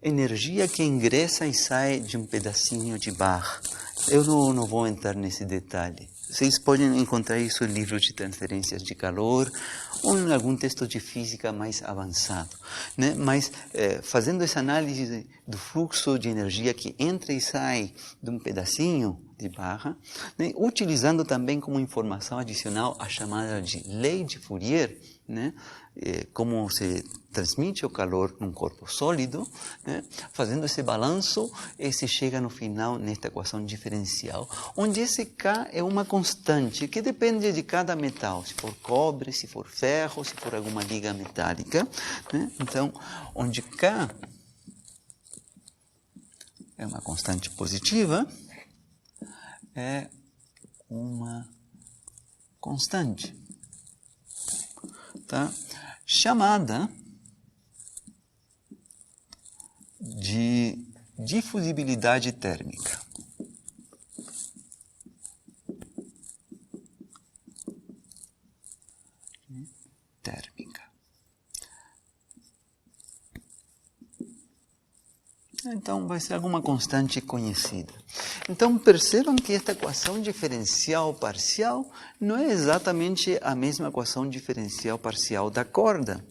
energia que ingressa e sai de um pedacinho de barra. Eu não vou entrar nesse detalhe. Vocês podem encontrar isso em livros de transferências de calor ou em algum texto de física mais avançado. Né? Mas fazendo essa análise do fluxo de energia que entra e sai de um pedacinho de barra, né? Utilizando também como informação adicional a chamada de lei de Fourier, né? Como se transmite o calor num corpo sólido, né? Fazendo esse balanço, se chega no final nesta equação diferencial, onde esse K é uma constante que depende de cada metal, se for cobre, se for ferro, se for alguma liga metálica. Né? Então, onde K é uma constante positiva, é uma constante, tá? Chamada de difusibilidade térmica. Então, vai ser alguma constante conhecida. Então, percebam que esta equação diferencial parcial não é exatamente a mesma equação diferencial parcial da corda.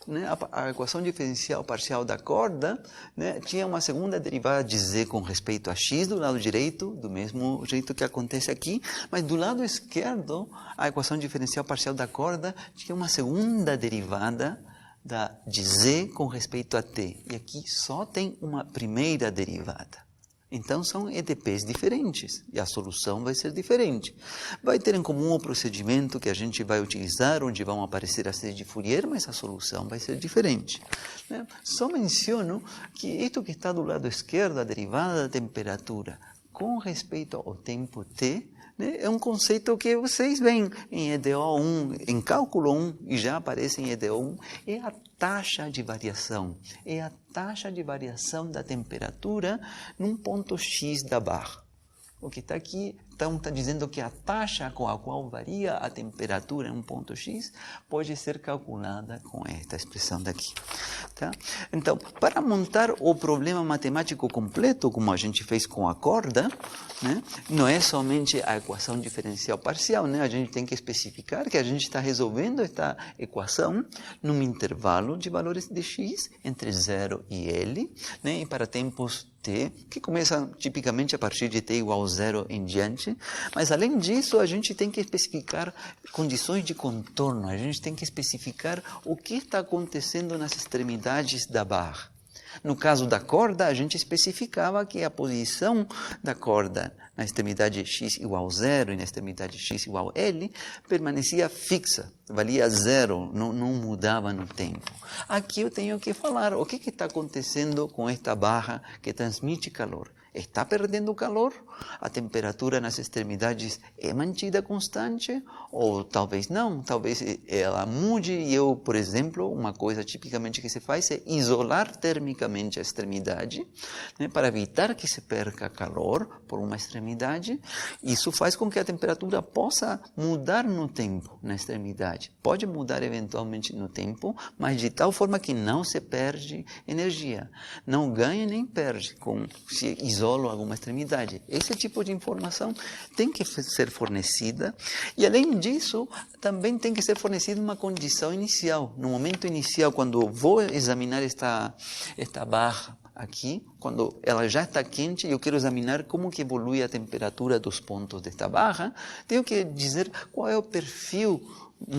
Né? A equação diferencial parcial da corda, né, tinha uma segunda derivada de z com respeito a x do lado direito, do mesmo jeito que acontece aqui, mas do lado esquerdo, a equação diferencial parcial da corda tinha uma segunda derivada, de z com respeito a t. E aqui só tem uma primeira derivada. Então, são EDPs diferentes e a solução vai ser diferente. Vai ter em comum o procedimento que a gente vai utilizar, onde vão aparecer as séries de Fourier, mas a solução vai ser diferente. Né? Só menciono que isto que está do lado esquerdo, a derivada da temperatura, com respeito ao tempo t, né, é um conceito que vocês veem em EDO1, em cálculo 1, e já aparece em EDO1, é a taxa de variação. É a taxa de variação da temperatura num ponto X da barra. O que está aqui, então, está dizendo que a taxa com a qual varia a temperatura em um ponto X pode ser calculada com esta expressão daqui. Tá? Então, para montar o problema matemático completo, como a gente fez com a corda, né, não é somente a equação diferencial parcial, né? A gente tem que especificar que a gente está resolvendo esta equação num intervalo de valores de x entre 0 e L, né, e para tempos t, que começa tipicamente a partir de t igual a 0 em diante, mas além disso a gente tem que especificar condições de contorno, a gente tem que especificar o que está acontecendo nas extremidades da barra. No caso da corda, a gente especificava que a posição da corda na extremidade x igual a 0 e na extremidade x igual a L permanecia fixa, valia 0, não mudava no tempo. Aqui eu tenho que falar o que está acontecendo com esta barra que transmite calor. Está perdendo calor? A temperatura nas extremidades é mantida constante? Ou talvez não, talvez ela mude e eu, por exemplo, uma coisa tipicamente que se faz é isolar termicamente a extremidade, né, para evitar que se perca calor por uma extremidade. Isso faz com que a temperatura possa mudar no tempo na extremidade. Pode mudar eventualmente no tempo, mas de tal forma que não se perde energia. Não ganha nem perde se isola alguma extremidade. Esse tipo de informação tem que ser fornecida e, além disso, também tem que ser fornecida uma condição inicial. No momento inicial, quando eu vou examinar esta barra aqui, quando ela já está quente, eu quero examinar como que evolui a temperatura dos pontos desta barra, tenho que dizer qual é o perfil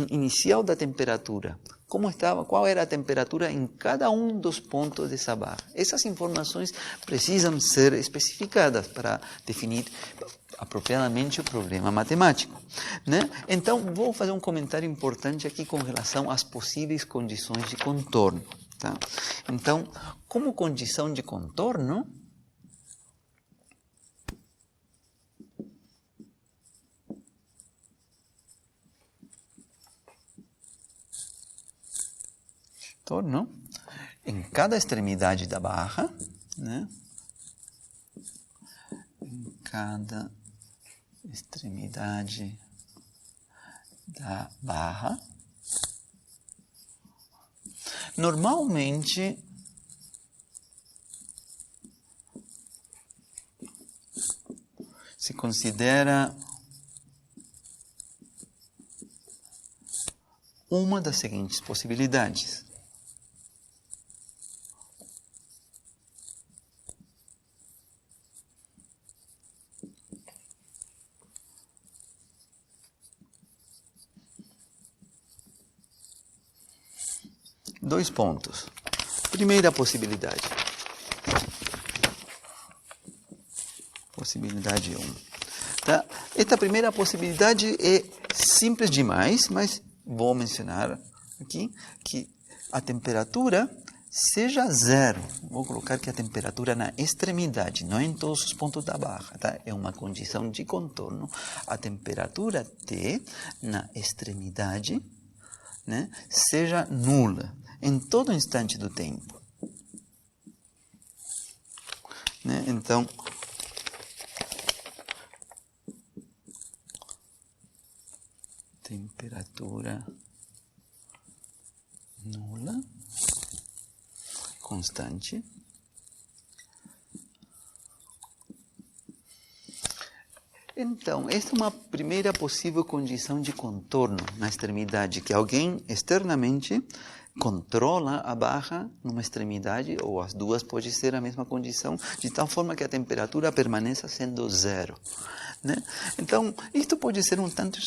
inicial da temperatura. Como estava, qual era a temperatura em cada um dos pontos dessa barra. Essas informações precisam ser especificadas para definir apropriadamente o problema matemático, né? Então, vou fazer um comentário importante aqui com relação às possíveis condições de contorno. Tá? Então, como condição de contorno, em cada extremidade da barra, né? Em cada extremidade da barra, normalmente se considera uma das seguintes possibilidades. Dois pontos. Primeira possibilidade. Possibilidade 1. Tá? Esta primeira possibilidade é simples demais, mas vou mencionar aqui que a temperatura seja 0. Vou colocar que a temperatura na extremidade, não em todos os pontos da barra, tá? É uma condição de contorno. A temperatura T na extremidade, né, seja nula em todo instante do tempo. Né? Então, temperatura nula, constante. Então, esta é uma primeira possível condição de contorno na extremidade, que alguém externamente controla a barra numa extremidade, ou as duas pode ser a mesma condição, de tal forma que a temperatura permaneça sendo 0. Né? Então, isto pode ser um tanto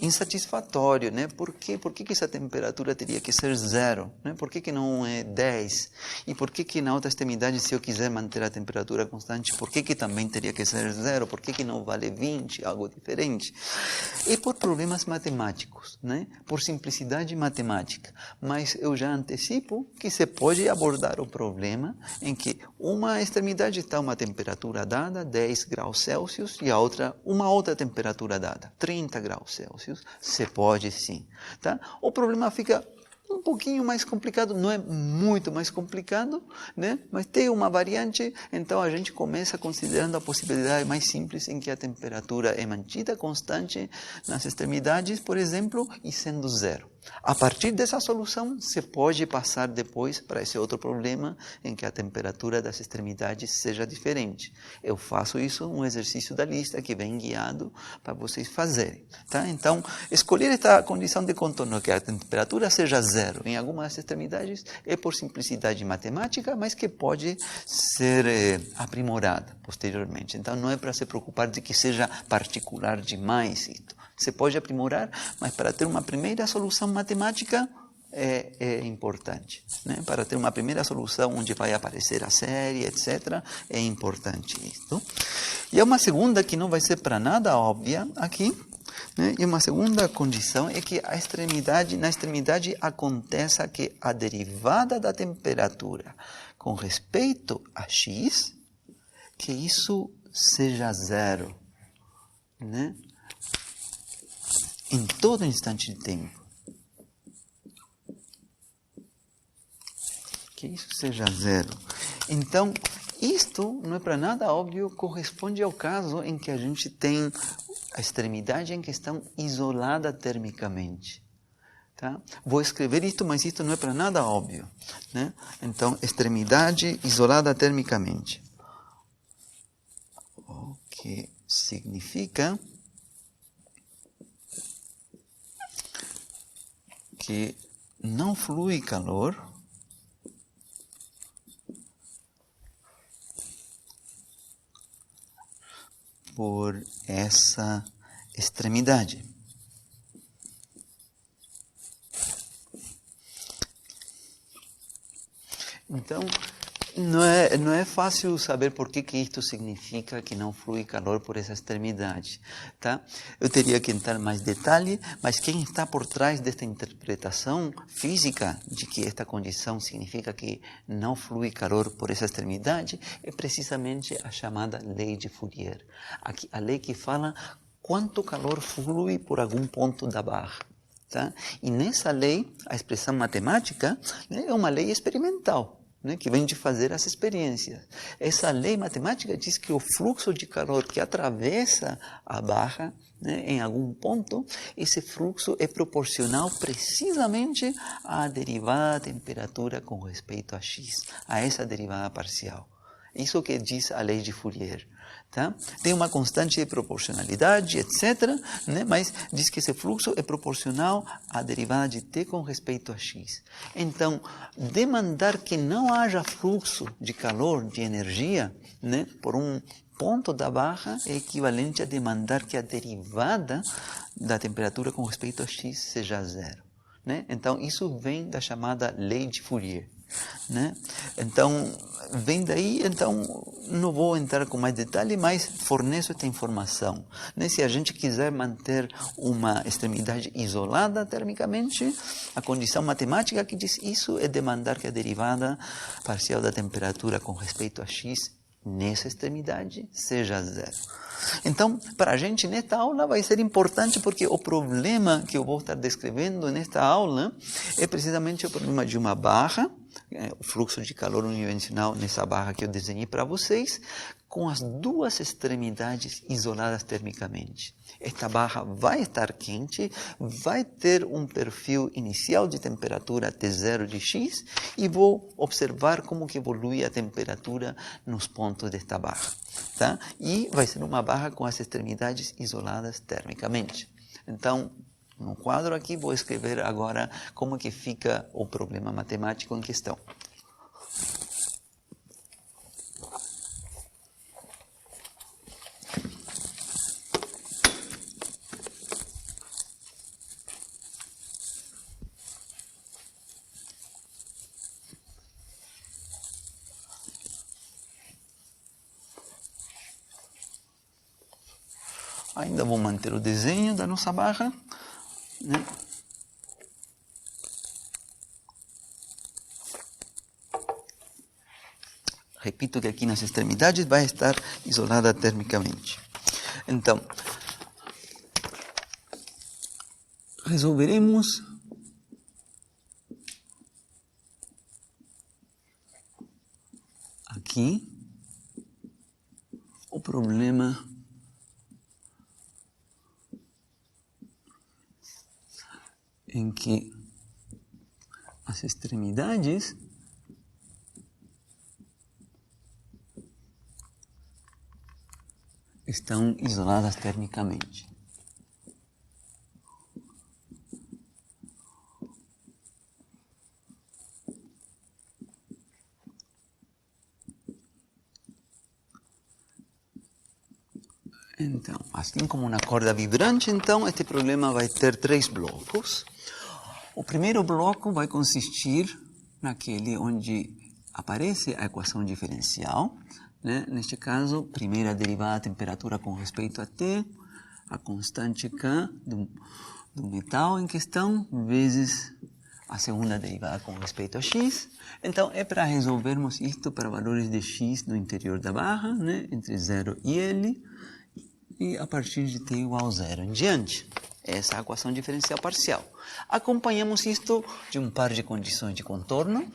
insatisfatório, né? Por que essa temperatura teria que ser 0? Né? Por que não é 10? E por que na outra extremidade, se eu quiser manter a temperatura constante, por que também teria que ser 0? Por que não vale 20? Algo diferente. E por problemas matemáticos, né? Por simplicidade matemática. Mas eu já antecipo que se pode abordar o problema em que uma extremidade está a uma temperatura dada, 10 graus Celsius, e a outra, uma outra temperatura dada, 30 graus Celsius. Se pode sim. Tá? O problema fica um pouquinho mais complicado, não é muito mais complicado, né? Mas tem uma variante, então a gente começa considerando a possibilidade mais simples em que a temperatura é mantida constante nas extremidades, por exemplo, e sendo 0. A partir dessa solução, se pode passar depois para esse outro problema em que a temperatura das extremidades seja diferente. Eu faço isso, um exercício da lista que vem guiado para vocês fazerem. Tá? Então, escolher esta condição de contorno, que a temperatura seja 0 em algumas extremidades, é por simplicidade matemática, mas que pode ser aprimorada posteriormente. Então, não é para se preocupar de que seja particular demais. Você pode aprimorar, mas para ter uma primeira solução matemática é importante. Né? Para ter uma primeira solução onde vai aparecer a série, etc., é importante isso. E há uma segunda que não vai ser para nada óbvia aqui, né? E uma segunda condição é que na extremidade aconteça que a derivada da temperatura com respeito a x, que isso seja 0. Né? Em todo instante de tempo. Que isso seja 0. Então, isto não é para nada óbvio, corresponde ao caso em que a gente tem a extremidade em questão isolada termicamente. Tá? Vou escrever isto, mas isto não é para nada óbvio. Né? Então, extremidade isolada termicamente. O que significa que não flui calor por essa extremidade. Então, não é fácil saber por que isto significa que não flui calor por essa extremidade. Tá? Eu teria que entrar em mais detalhe, mas quem está por trás desta interpretação física de que esta condição significa que não flui calor por essa extremidade é precisamente a chamada lei de Fourier. Aqui, a lei que fala quanto calor flui por algum ponto da barra. Tá? E nessa lei, a expressão matemática, né, é uma lei experimental. Né, que vem de fazer as experiências. Essa lei matemática diz que o fluxo de calor que atravessa a barra, né, em algum ponto, esse fluxo é proporcional precisamente à derivada da temperatura com respeito a x, a essa derivada parcial. Isso que diz a lei de Fourier. Tá? Tem uma constante de proporcionalidade, etc., né? Mas diz que esse fluxo é proporcional à derivada de t com respeito a x. Então, demandar que não haja fluxo de calor, de energia, né? Por um ponto da barra é equivalente a demandar que a derivada da temperatura com respeito a x seja 0. Né? Então, isso vem da chamada lei de Fourier. Né? Então, vem daí, então não vou entrar com mais detalhe, mas forneço esta informação. Né? Se a gente quiser manter uma extremidade isolada termicamente, a condição matemática que diz isso é demandar que a derivada parcial da temperatura com respeito a x nessa extremidade seja 0. Então, para a gente, nesta aula, vai ser importante porque o problema que eu vou estar descrevendo nesta aula é precisamente o problema de uma barra, o fluxo de calor unidimensional nessa barra que eu desenhei para vocês, com as duas extremidades isoladas termicamente. Esta barra vai estar quente, vai ter um perfil inicial de temperatura T0 de x e vou observar como que evolui a temperatura nos pontos desta barra. Tá? E vai ser uma barra com as extremidades isoladas termicamente. Então, no quadro aqui, vou escrever agora como que fica o problema matemático em questão. ainda vou manter o desenho da nossa barra, né? Repito que aqui nas extremidades vai estar isolada termicamente. Então, resolveremos aqui o problema em que as extremidades estão isoladas termicamente. Então, assim como na corda vibrante, então, este problema vai ter 3 blocos. O primeiro bloco vai consistir naquele onde aparece a equação diferencial, né? Neste caso, primeira derivada da temperatura com respeito a T, a constante K do metal em questão, vezes a segunda derivada com respeito a X. Então, é para resolvermos isto para valores de X no interior da barra, né? Entre 0 e L, e a partir de T igual a 0 em diante. Essa é a equação diferencial parcial. Acompanhamos isto de um par de condições de contorno.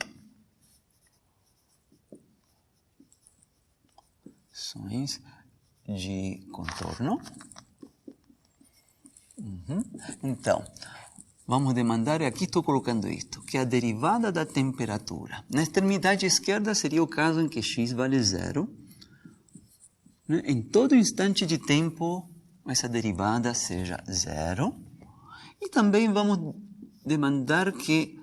Condições de contorno. Então, vamos demandar, e aqui estou colocando isto, que a derivada da temperatura na extremidade esquerda seria o caso em que x vale 0. Né? Em todo instante de tempo, essa derivada seja 0. E também vamos demandar que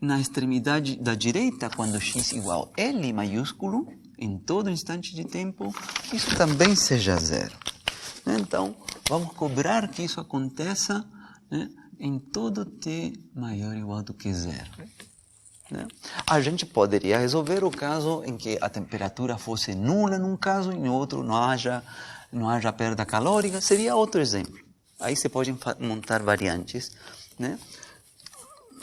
na extremidade da direita, quando x igual a L maiúsculo, em todo instante de tempo, isso também seja 0. Então, vamos cobrar que isso aconteça, né, em todo t maior ou igual do que 0. Né? A gente poderia resolver o caso em que a temperatura fosse nula num caso e no outro não haja perda calórica. Seria outro exemplo. Aí você pode montar variantes, né?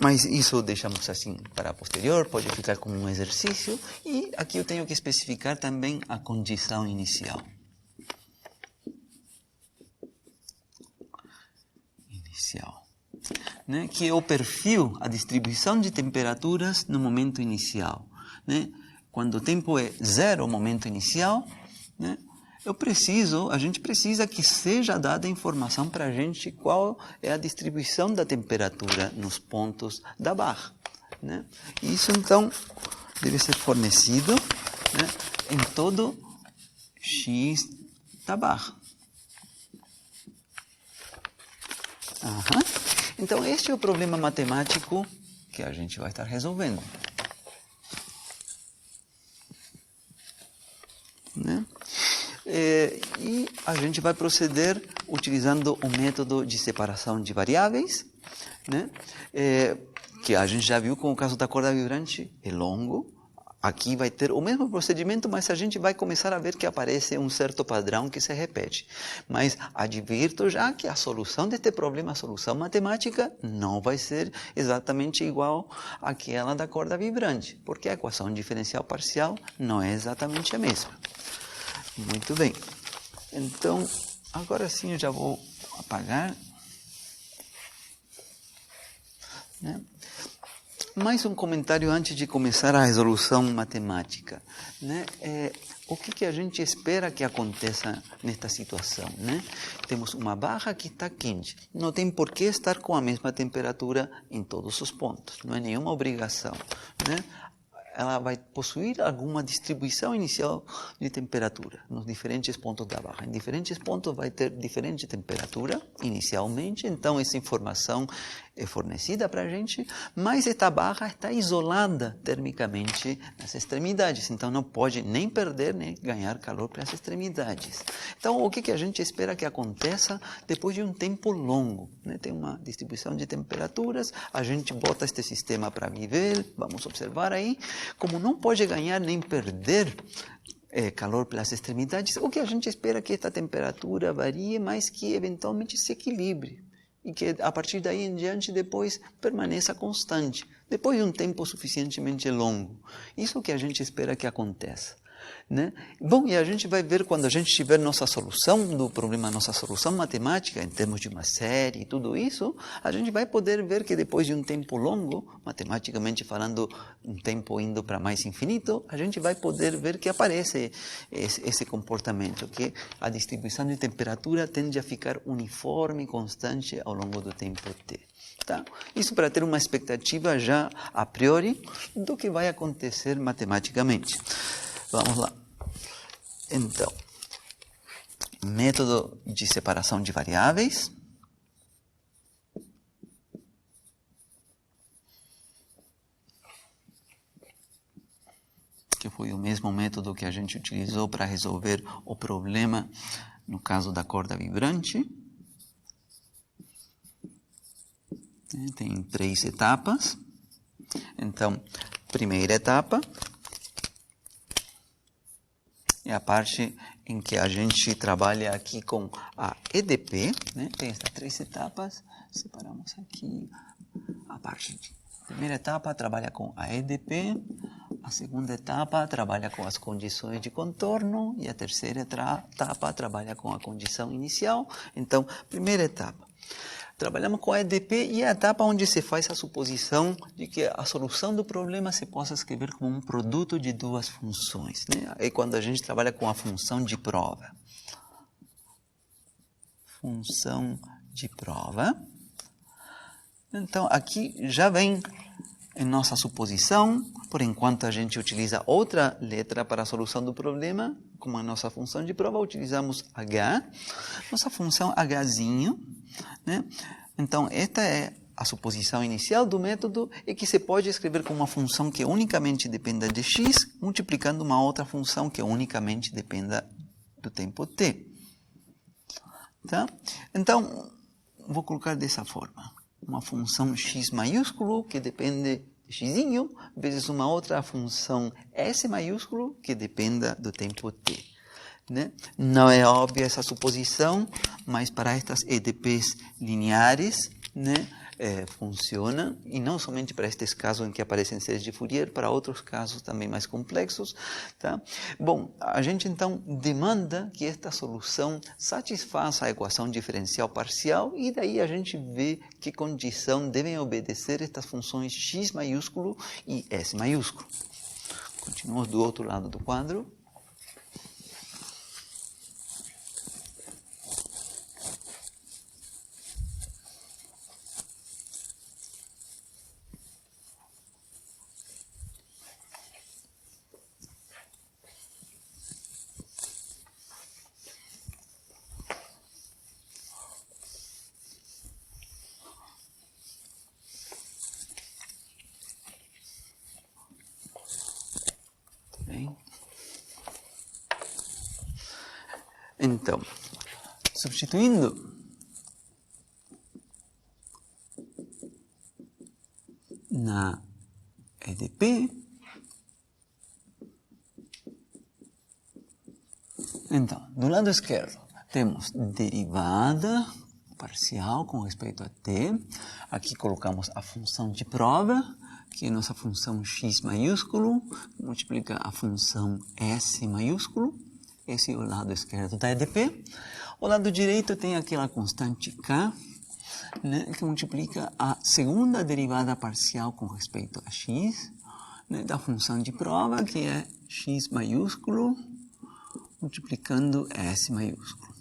Mas isso deixamos assim para a posterior, pode ficar como um exercício. E aqui eu tenho que especificar também a condição inicial. Né, que é o perfil, a distribuição de temperaturas no momento inicial. Né? Quando o tempo é 0, o momento inicial, né, a gente precisa que seja dada a informação para a gente qual é a distribuição da temperatura nos pontos da barra. Né? Isso, então, deve ser fornecido, né, em todo x da barra. Então, este é o problema matemático que a gente vai estar resolvendo. Né? E a gente vai proceder utilizando o método de separação de variáveis, né? Que a gente já viu com o caso da corda vibrante, é longo. Aqui vai ter o mesmo procedimento, mas a gente vai começar a ver que aparece um certo padrão que se repete. Mas advirto já que a solução deste problema, a solução matemática, não vai ser exatamente igual àquela da corda vibrante, porque a equação diferencial parcial não é exatamente a mesma. Muito bem. Então, agora sim eu já vou apagar. Né? Mais um comentário antes de começar a resolução matemática. Né? O que a gente espera que aconteça nesta situação? Né? Temos uma barra que está quente. Não tem por que estar com a mesma temperatura em todos os pontos. Não é nenhuma obrigação. Né? Ela vai possuir alguma distribuição inicial de temperatura nos diferentes pontos da barra. Em diferentes pontos vai ter diferente temperatura inicialmente, então essa informação é fornecida para a gente, mas esta barra está isolada termicamente nas extremidades, então não pode nem perder nem ganhar calor para as extremidades. Então o que a gente espera que aconteça depois de um tempo longo? Né? Tem uma distribuição de temperaturas, a gente bota este sistema para viver, vamos observar aí, como não pode ganhar nem perder calor pelas extremidades, o que a gente espera que esta temperatura varie, mas que eventualmente se equilibre. E que a partir daí em diante depois permaneça constante, depois de um tempo suficientemente longo. Isso é o que a gente espera que aconteça. Né? Bom, e a gente vai ver quando a gente tiver nossa solução do problema, nossa solução matemática, em termos de uma série e tudo isso, a gente vai poder ver que depois de um tempo longo, matematicamente falando, um tempo indo para mais infinito, a gente vai poder ver que aparece esse comportamento, que a distribuição de temperatura tende a ficar uniforme e constante ao longo do tempo t. Tá? Isso para ter uma expectativa já a priori do que vai acontecer matematicamente. Vamos lá. Então, método de separação de variáveis. Que foi o mesmo método que a gente utilizou para resolver o problema no caso da corda vibrante. Tem 3 etapas. Então, primeira etapa é a parte em que a gente trabalha aqui com a EDP, né? Tem estas 3 etapas, separamos aqui a parte de primeira etapa trabalha com a EDP, a segunda etapa trabalha com as condições de contorno e a terceira etapa trabalha com a condição inicial. Então, primeira etapa. Trabalhamos com a EDP e é a etapa onde se faz a suposição de que a solução do problema se possa escrever como um produto de 2 funções. Né? É quando a gente trabalha com a função de prova. Função de prova. Então, aqui já vem em nossa suposição. Por enquanto, a gente utiliza outra letra para a solução do problema. Como a nossa função de prova, utilizamos h. Nossa função hzinho. Né? Então, esta é a suposição inicial do método e que se pode escrever como uma função que unicamente dependa de x, multiplicando uma outra função que unicamente dependa do tempo t. Tá? Então, vou colocar dessa forma. Uma função x maiúsculo que depende de x, vezes uma outra função s maiúsculo que dependa do tempo t. Né? Não é óbvia essa suposição, mas para estas EDPs lineares, né, funciona, e não somente para estes casos em que aparecem séries de Fourier, para outros casos também mais complexos. Tá? Bom, a gente então demanda que esta solução satisfaça a equação diferencial parcial e daí a gente vê que condição devem obedecer estas funções x maiúsculo e s maiúsculo. Continuamos do outro lado do quadro. Então, substituindo na EDP, então, do lado esquerdo, temos derivada parcial com respeito a t. Aqui colocamos a função de prova, que é nossa função x maiúsculo, multiplica a função s maiúsculo. Esse é o lado esquerdo da EDP. O lado direito tem aquela constante k, né, que multiplica a segunda derivada parcial com respeito a x, né, da função de prova, que é x maiúsculo, multiplicando s maiúsculo.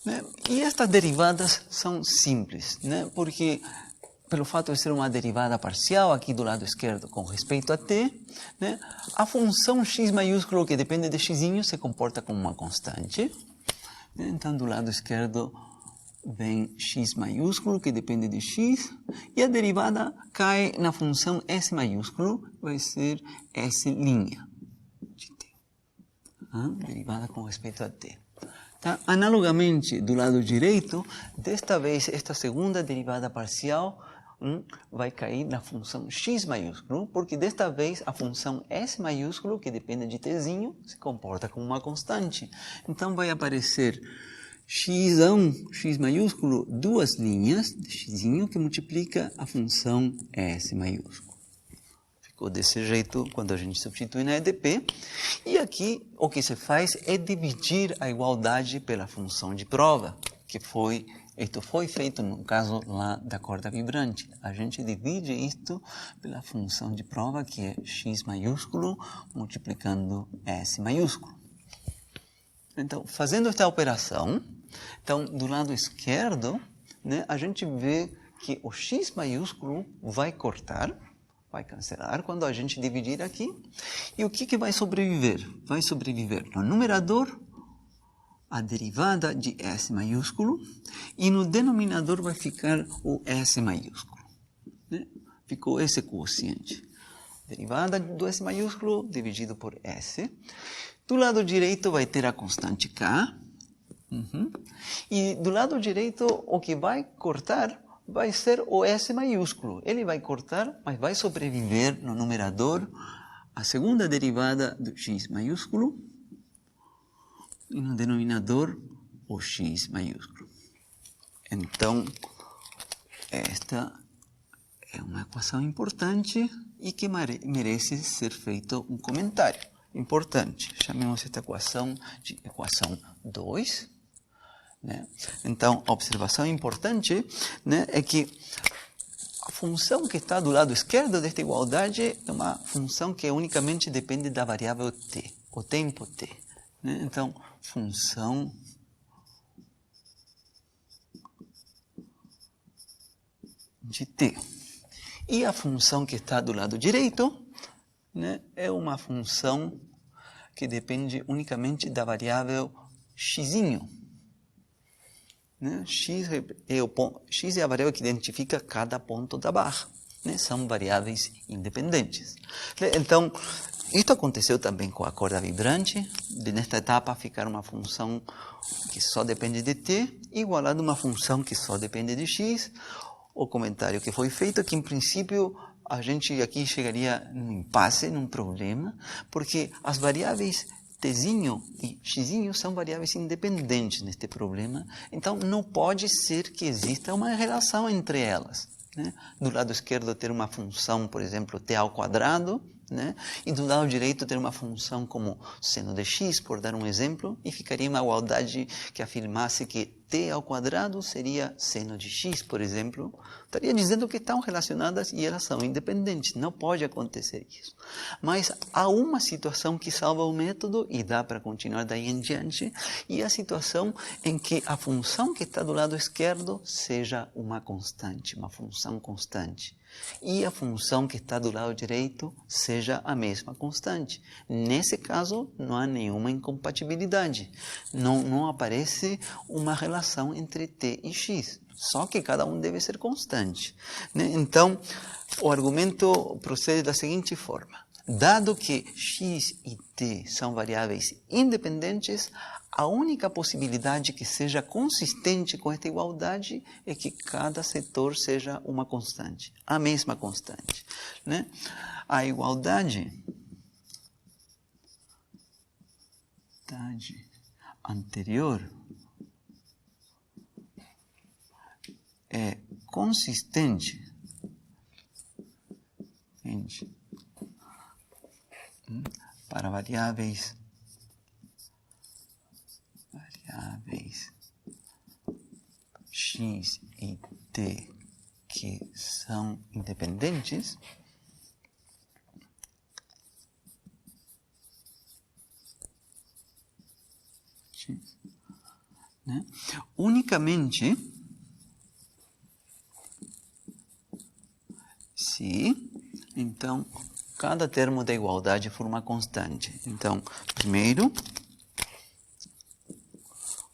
Né? E estas derivadas são simples, né, porque pelo fato de ser uma derivada parcial aqui do lado esquerdo com respeito a t, né, a função x maiúsculo que depende de x se comporta como uma constante. Então, do lado esquerdo vem x maiúsculo que depende de x e a derivada cai na função s maiúsculo, vai ser s' de t. Derivada com respeito a t. Tá? Analogamente, do lado direito, desta vez esta segunda derivada parcial vai cair na função x maiúsculo, porque desta vez a função s maiúsculo, que depende de tzinho, se comporta como uma constante. Então vai aparecer x1, x maiúsculo, duas linhas de xzinho que multiplica a função s maiúsculo. Ficou desse jeito quando a gente substitui na EDP. E aqui o que se faz é dividir a igualdade pela função de prova, que isto foi feito no caso lá da corda vibrante. A gente divide isto pela função de prova, que é x maiúsculo multiplicando s maiúsculo. Então, fazendo esta operação, então, do lado esquerdo, né, a gente vê que o x maiúsculo vai cortar, vai cancelar quando a gente dividir aqui. E o que vai sobreviver? Vai sobreviver no numerador a derivada de s maiúsculo e no denominador vai ficar o s maiúsculo. Né? Ficou esse quociente. Derivada do s maiúsculo dividido por s. Do lado direito vai ter a constante k. E do lado direito o que vai cortar vai ser o S maiúsculo. Ele vai cortar, mas vai sobreviver no numerador a segunda derivada do x maiúsculo e no denominador o x maiúsculo. Então, esta é uma equação importante e que merece ser feito um comentário importante. Chamemos esta equação de equação 2. Né? Então, a observação importante, né, é que a função que está do lado esquerdo desta igualdade é uma função que unicamente depende da variável t, o tempo t. Né? Então, função de t. E a função que está do lado direito, né, é uma função que depende unicamente da variável xzinho. Né? X é a variável que identifica cada ponto da barra. Né? São variáveis independentes. Então, isto aconteceu também com a corda vibrante, de nesta etapa ficar uma função que só depende de t, igualada a uma função que só depende de x. O comentário que foi feito é que, em princípio, a gente aqui chegaria num impasse, num problema, porque as variáveis tzinho e xzinho são variáveis independentes neste problema, então não pode ser que exista uma relação entre elas. Né? Do lado esquerdo ter uma função, por exemplo, t ao quadrado, né? E do lado direito ter uma função como seno de x, por dar um exemplo, e ficaria uma igualdade que afirmasse que t ao quadrado seria seno de x, por exemplo. Estaria dizendo que estão relacionadas e elas são independentes. Não pode acontecer isso. Mas há uma situação que salva o método e dá para continuar daí em diante, e a situação em que a função que está do lado esquerdo seja uma constante, uma função constante. E a função que está do lado direito seja a mesma constante. Nesse caso, não há nenhuma incompatibilidade. Não aparece uma relação entre t e x. Só que cada um deve ser constante. Né? Então, o argumento procede da seguinte forma. Dado que x e t são variáveis independentes, a única possibilidade que seja consistente com esta igualdade é que cada setor seja uma constante, a mesma constante. Né? A igualdade anterior é consistente para variáveis x e t que são independentes, né? Unicamente se, então, cada termo da igualdade for uma constante. Então, primeiro,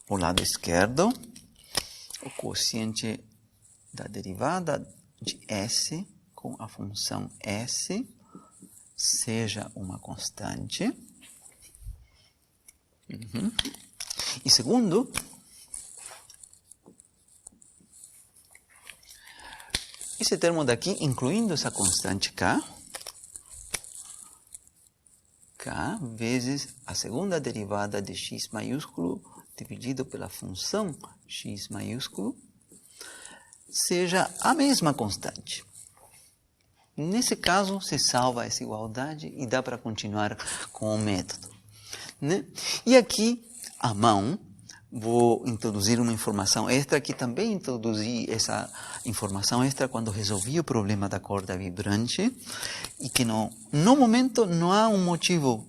o lado esquerdo, o quociente da derivada de s com a função s seja uma constante. E segundo, esse termo daqui, incluindo essa constante k, k vezes a segunda derivada de x maiúsculo dividido pela função x maiúsculo, seja a mesma constante. Nesse caso, se salva essa igualdade e dá para continuar com o método, né? E aqui, à mão, vou introduzir uma informação extra, que também introduzi essa informação extra quando resolvi o problema da corda vibrante, e que no momento não há um motivo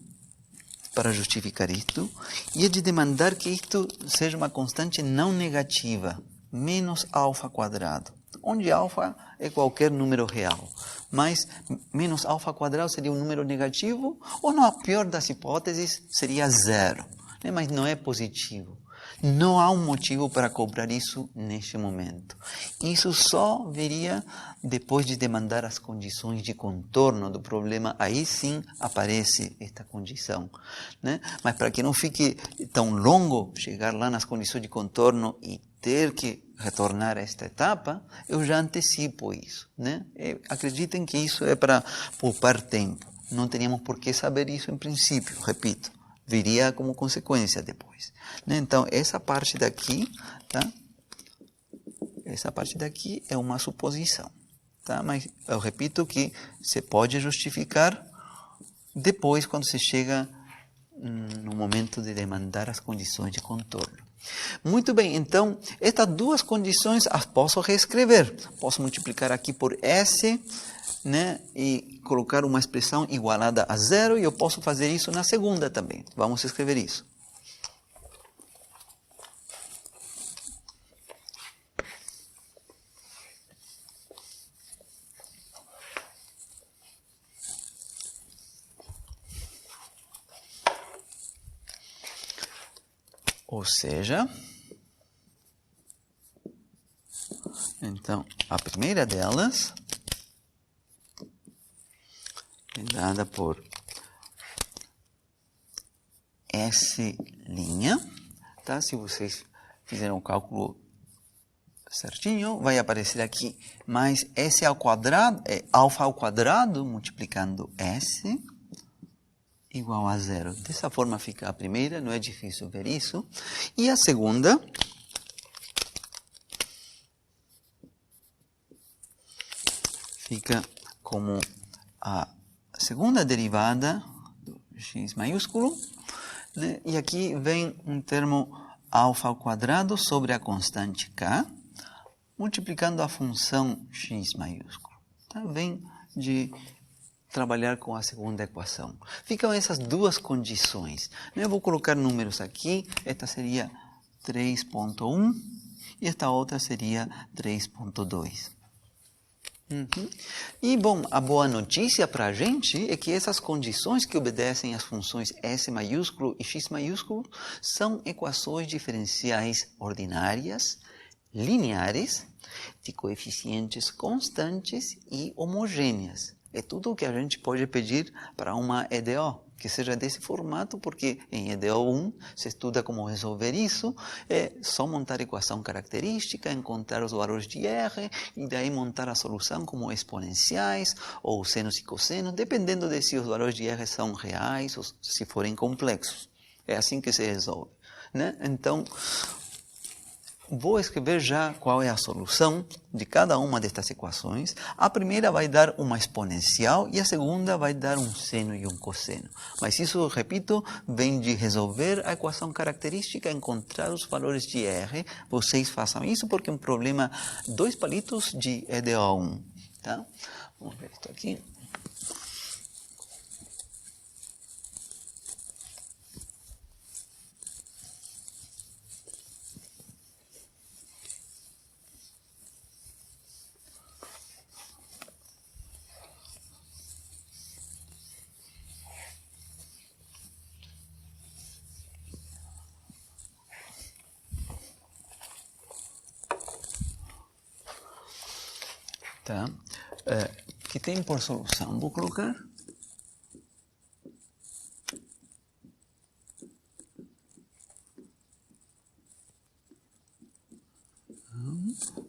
para justificar isto, e é de demandar que isto seja uma constante não negativa, menos alfa quadrado, onde alfa é qualquer número real, mas menos alfa quadrado seria um número negativo, ou na pior das hipóteses seria zero, né? Mas não é positivo. Não há um motivo para cobrar isso neste momento. Isso só viria depois de demandar as condições de contorno do problema. Aí sim aparece esta condição, né? Mas para que não fique tão longo chegar lá nas condições de contorno e ter que retornar a esta etapa, eu já antecipo isso, né? Acreditem que isso é para poupar tempo. Não teríamos por que saber isso em princípio, repito. Viria como consequência depois, né? Então, essa parte daqui, tá? Essa parte daqui é uma suposição, tá? Mas eu repito que se pode justificar depois, quando se chega no momento de demandar as condições de contorno. Muito bem, então, estas duas condições as posso reescrever. Posso multiplicar aqui por S, né, e colocar uma expressão igualada a zero, e eu posso fazer isso na segunda também. Vamos escrever isso. Ou seja, então, a primeira delas é dada por S', tá? Se vocês fizeram o cálculo certinho, vai aparecer aqui mais S ao quadrado, alfa ao quadrado, multiplicando S, igual a zero. Dessa forma fica a primeira, não é difícil ver isso. E a segunda fica como a segunda derivada do x maiúsculo, né? E aqui vem um termo alfa ao quadrado sobre a constante k, multiplicando a função x maiúsculo. Tá? Vem de trabalhar com a segunda equação. Ficam essas duas condições. Eu vou colocar números aqui. Esta seria 3.1 e esta outra seria 3.2. E, bom, a boa notícia para a gente é que essas condições que obedecem às funções S maiúsculo e X maiúsculo são equações diferenciais ordinárias, lineares, de coeficientes constantes e homogêneas. É tudo o que a gente pode pedir para uma EDO, que seja desse formato, porque em EDO 1 se estuda como resolver isso, é só montar a equação característica, encontrar os valores de R, e daí montar a solução como exponenciais, ou senos e cossenos, dependendo de se os valores de R são reais ou se forem complexos. É assim que se resolve, né? Então, vou escrever já qual é a solução de cada uma destas equações. A primeira vai dar uma exponencial e a segunda vai dar um seno e um cosseno. Mas isso, repito, vem de resolver a equação característica, encontrar os valores de R. Vocês façam isso porque é um problema 2 palitos de EDO1. Tá? Vamos ver isso aqui. Tá? Que tem por solução, vou colocar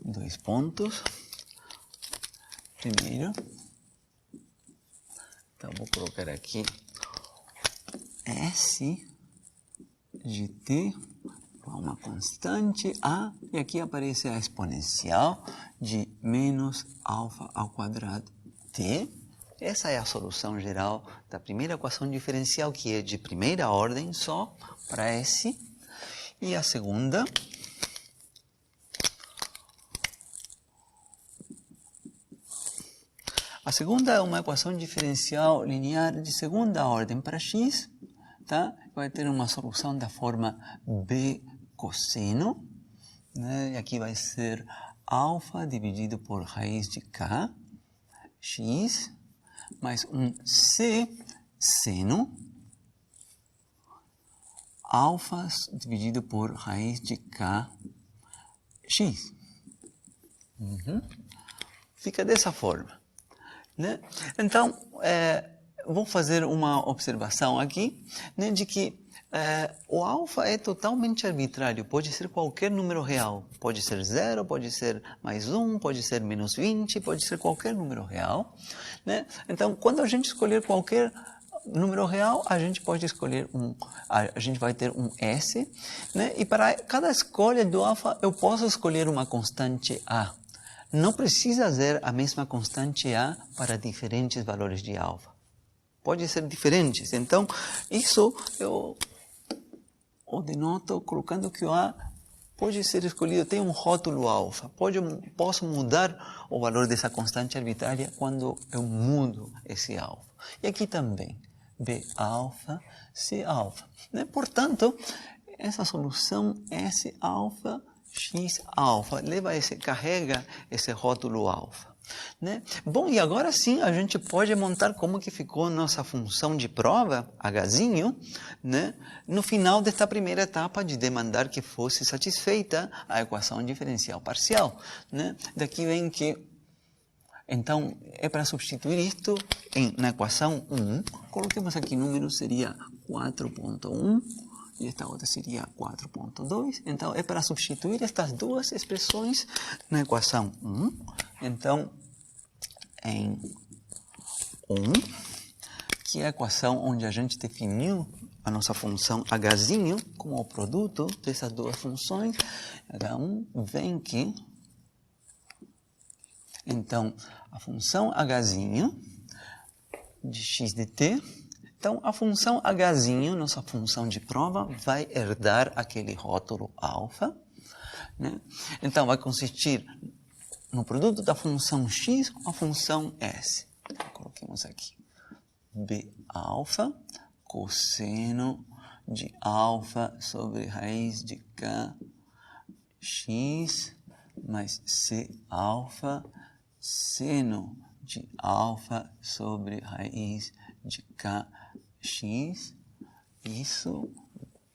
2 pontos, primeiro. Então, vou colocar aqui S de t, uma constante A, e aqui aparece a exponencial de menos alfa ao quadrado t. Essa é a solução geral da primeira equação diferencial, que é de primeira ordem só para S. E a segunda, é uma equação diferencial linear de segunda ordem para x, tá? Vai ter uma solução da forma b cosseno, né? E aqui vai ser alfa dividido por raiz de k, x, mais um c seno, alfa dividido por raiz de k, x. Fica dessa forma, né? Então, vou fazer uma observação aqui, né, de que o alfa é totalmente arbitrário, pode ser qualquer número real, pode ser 0, pode ser mais 1, pode ser menos 20, pode ser qualquer número real, né? Então, quando a gente escolher qualquer número real, a gente pode escolher a gente vai ter um S, né? E para cada escolha do alfa, eu posso escolher uma constante A. Não precisa ser a mesma constante A para diferentes valores de alfa. Pode ser diferentes. Então, isso eu denoto colocando que o A pode ser escolhido, tem um rótulo alfa. Posso mudar o valor dessa constante arbitrária quando eu mudo esse alfa. E aqui também, B alfa, C alfa, né? Portanto, essa solução S alfa, X alfa, carrega esse rótulo alfa, né? Bom, e agora sim a gente pode montar como que ficou nossa função de prova, Hzinho, né? No final desta primeira etapa de demandar que fosse satisfeita a equação diferencial parcial, né? Daqui vem que, então, é para substituir isto na equação 1, coloquemos aqui número, seria 4.1, e esta outra seria 4.2. Então, é para substituir estas duas expressões na equação 1. Então, em 1, que é a equação onde a gente definiu a nossa função Hzinho como o produto dessas duas funções, H1 vem que, então, a função Hzinho de x de t, então, a função Hzinho, nossa função de prova, vai herdar aquele rótulo alfa, né? Então, vai consistir no produto da função x com a função s. Então, coloquemos aqui b alfa cosseno de alfa sobre raiz de k x mais c alfa seno de alfa sobre raiz de k x,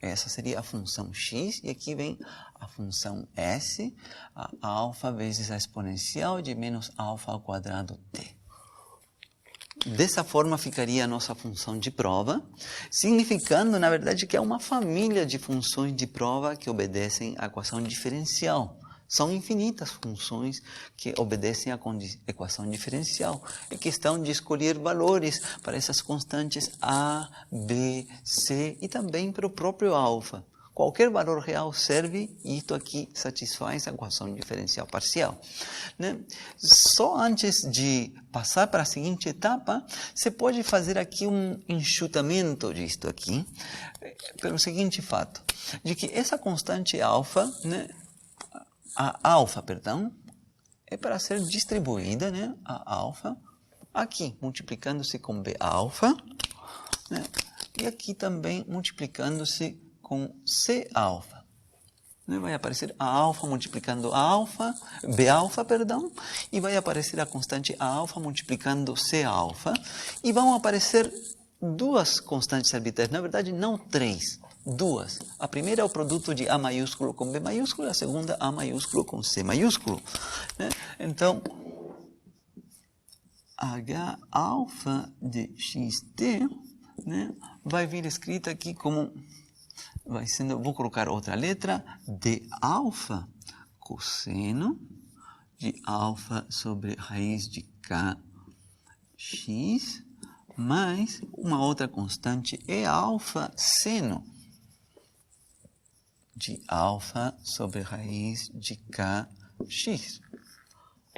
essa seria a função x, e aqui vem a função s, a alfa vezes a exponencial de menos alfa ao quadrado t. Dessa forma ficaria a nossa função de prova, significando, na verdade, que é uma família de funções de prova que obedecem à equação diferencial. São infinitas funções que obedecem à equação diferencial. É questão de escolher valores para essas constantes A, B, C e também para o próprio alfa. Qualquer valor real serve e isto aqui satisfaz a equação diferencial parcial, né? Só antes de passar para a seguinte etapa, você pode fazer aqui um enxutamento disto aqui, pelo seguinte fato, de que essa constante alfa, né? A alfa, perdão, é para ser distribuída, né, a alfa, aqui, multiplicando-se com B alfa, né, e aqui também multiplicando-se com C alfa. Né, vai aparecer a alfa multiplicando a alfa, B alfa, perdão, e vai aparecer a constante A alfa multiplicando C alfa, e vão aparecer duas constantes arbitrárias, na verdade não três, duas. A primeira é o produto de A maiúsculo com B maiúsculo, a segunda A maiúsculo com C maiúsculo, né? Então, H alfa de xt, né, vai vir escrita aqui como, vai sendo, vou colocar outra letra, D alfa cosseno de alfa sobre raiz de K kx mais uma outra constante Eα seno de alfa sobre raiz de kx.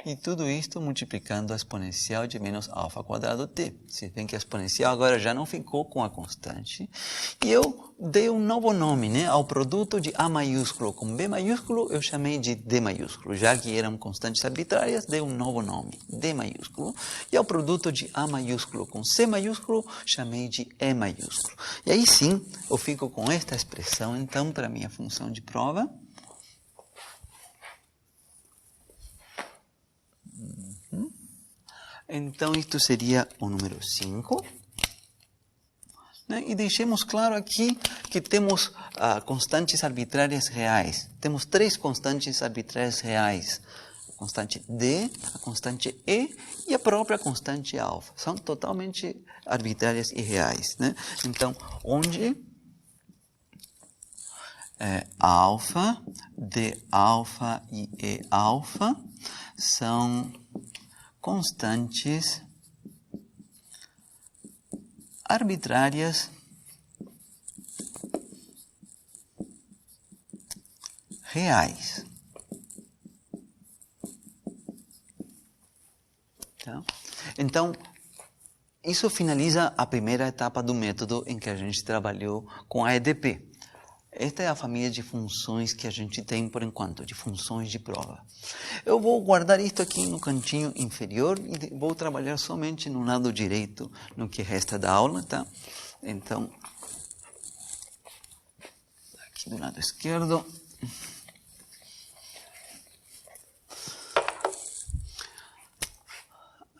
E tudo isto multiplicando a exponencial de menos alfa quadrado t. Você vê que a exponencial agora já não ficou com a constante. E eu dei um novo nome, né, ao produto de A maiúsculo com B maiúsculo, eu chamei de D maiúsculo. Já que eram constantes arbitrárias, dei um novo nome, D maiúsculo. E ao produto de A maiúsculo com C maiúsculo, chamei de E maiúsculo. E aí sim, eu fico com esta expressão, então, para a minha função de prova. Então, isto seria o número 5. Né? E deixemos claro aqui que temos constantes arbitrárias reais. Temos 3 constantes arbitrárias reais. A constante D, a constante E e a própria constante alfa. São totalmente arbitrárias e reais. Né? Então, onde alfa, D alfa e E alfa são constantes arbitrárias reais. Tá? Então, isso finaliza a primeira etapa do método em que a gente trabalhou com a EDP. Esta é a família de funções que a gente tem por enquanto, de funções de prova. Eu vou guardar isto aqui no cantinho inferior e vou trabalhar somente no lado direito no que resta da aula, tá? Então, aqui do lado esquerdo.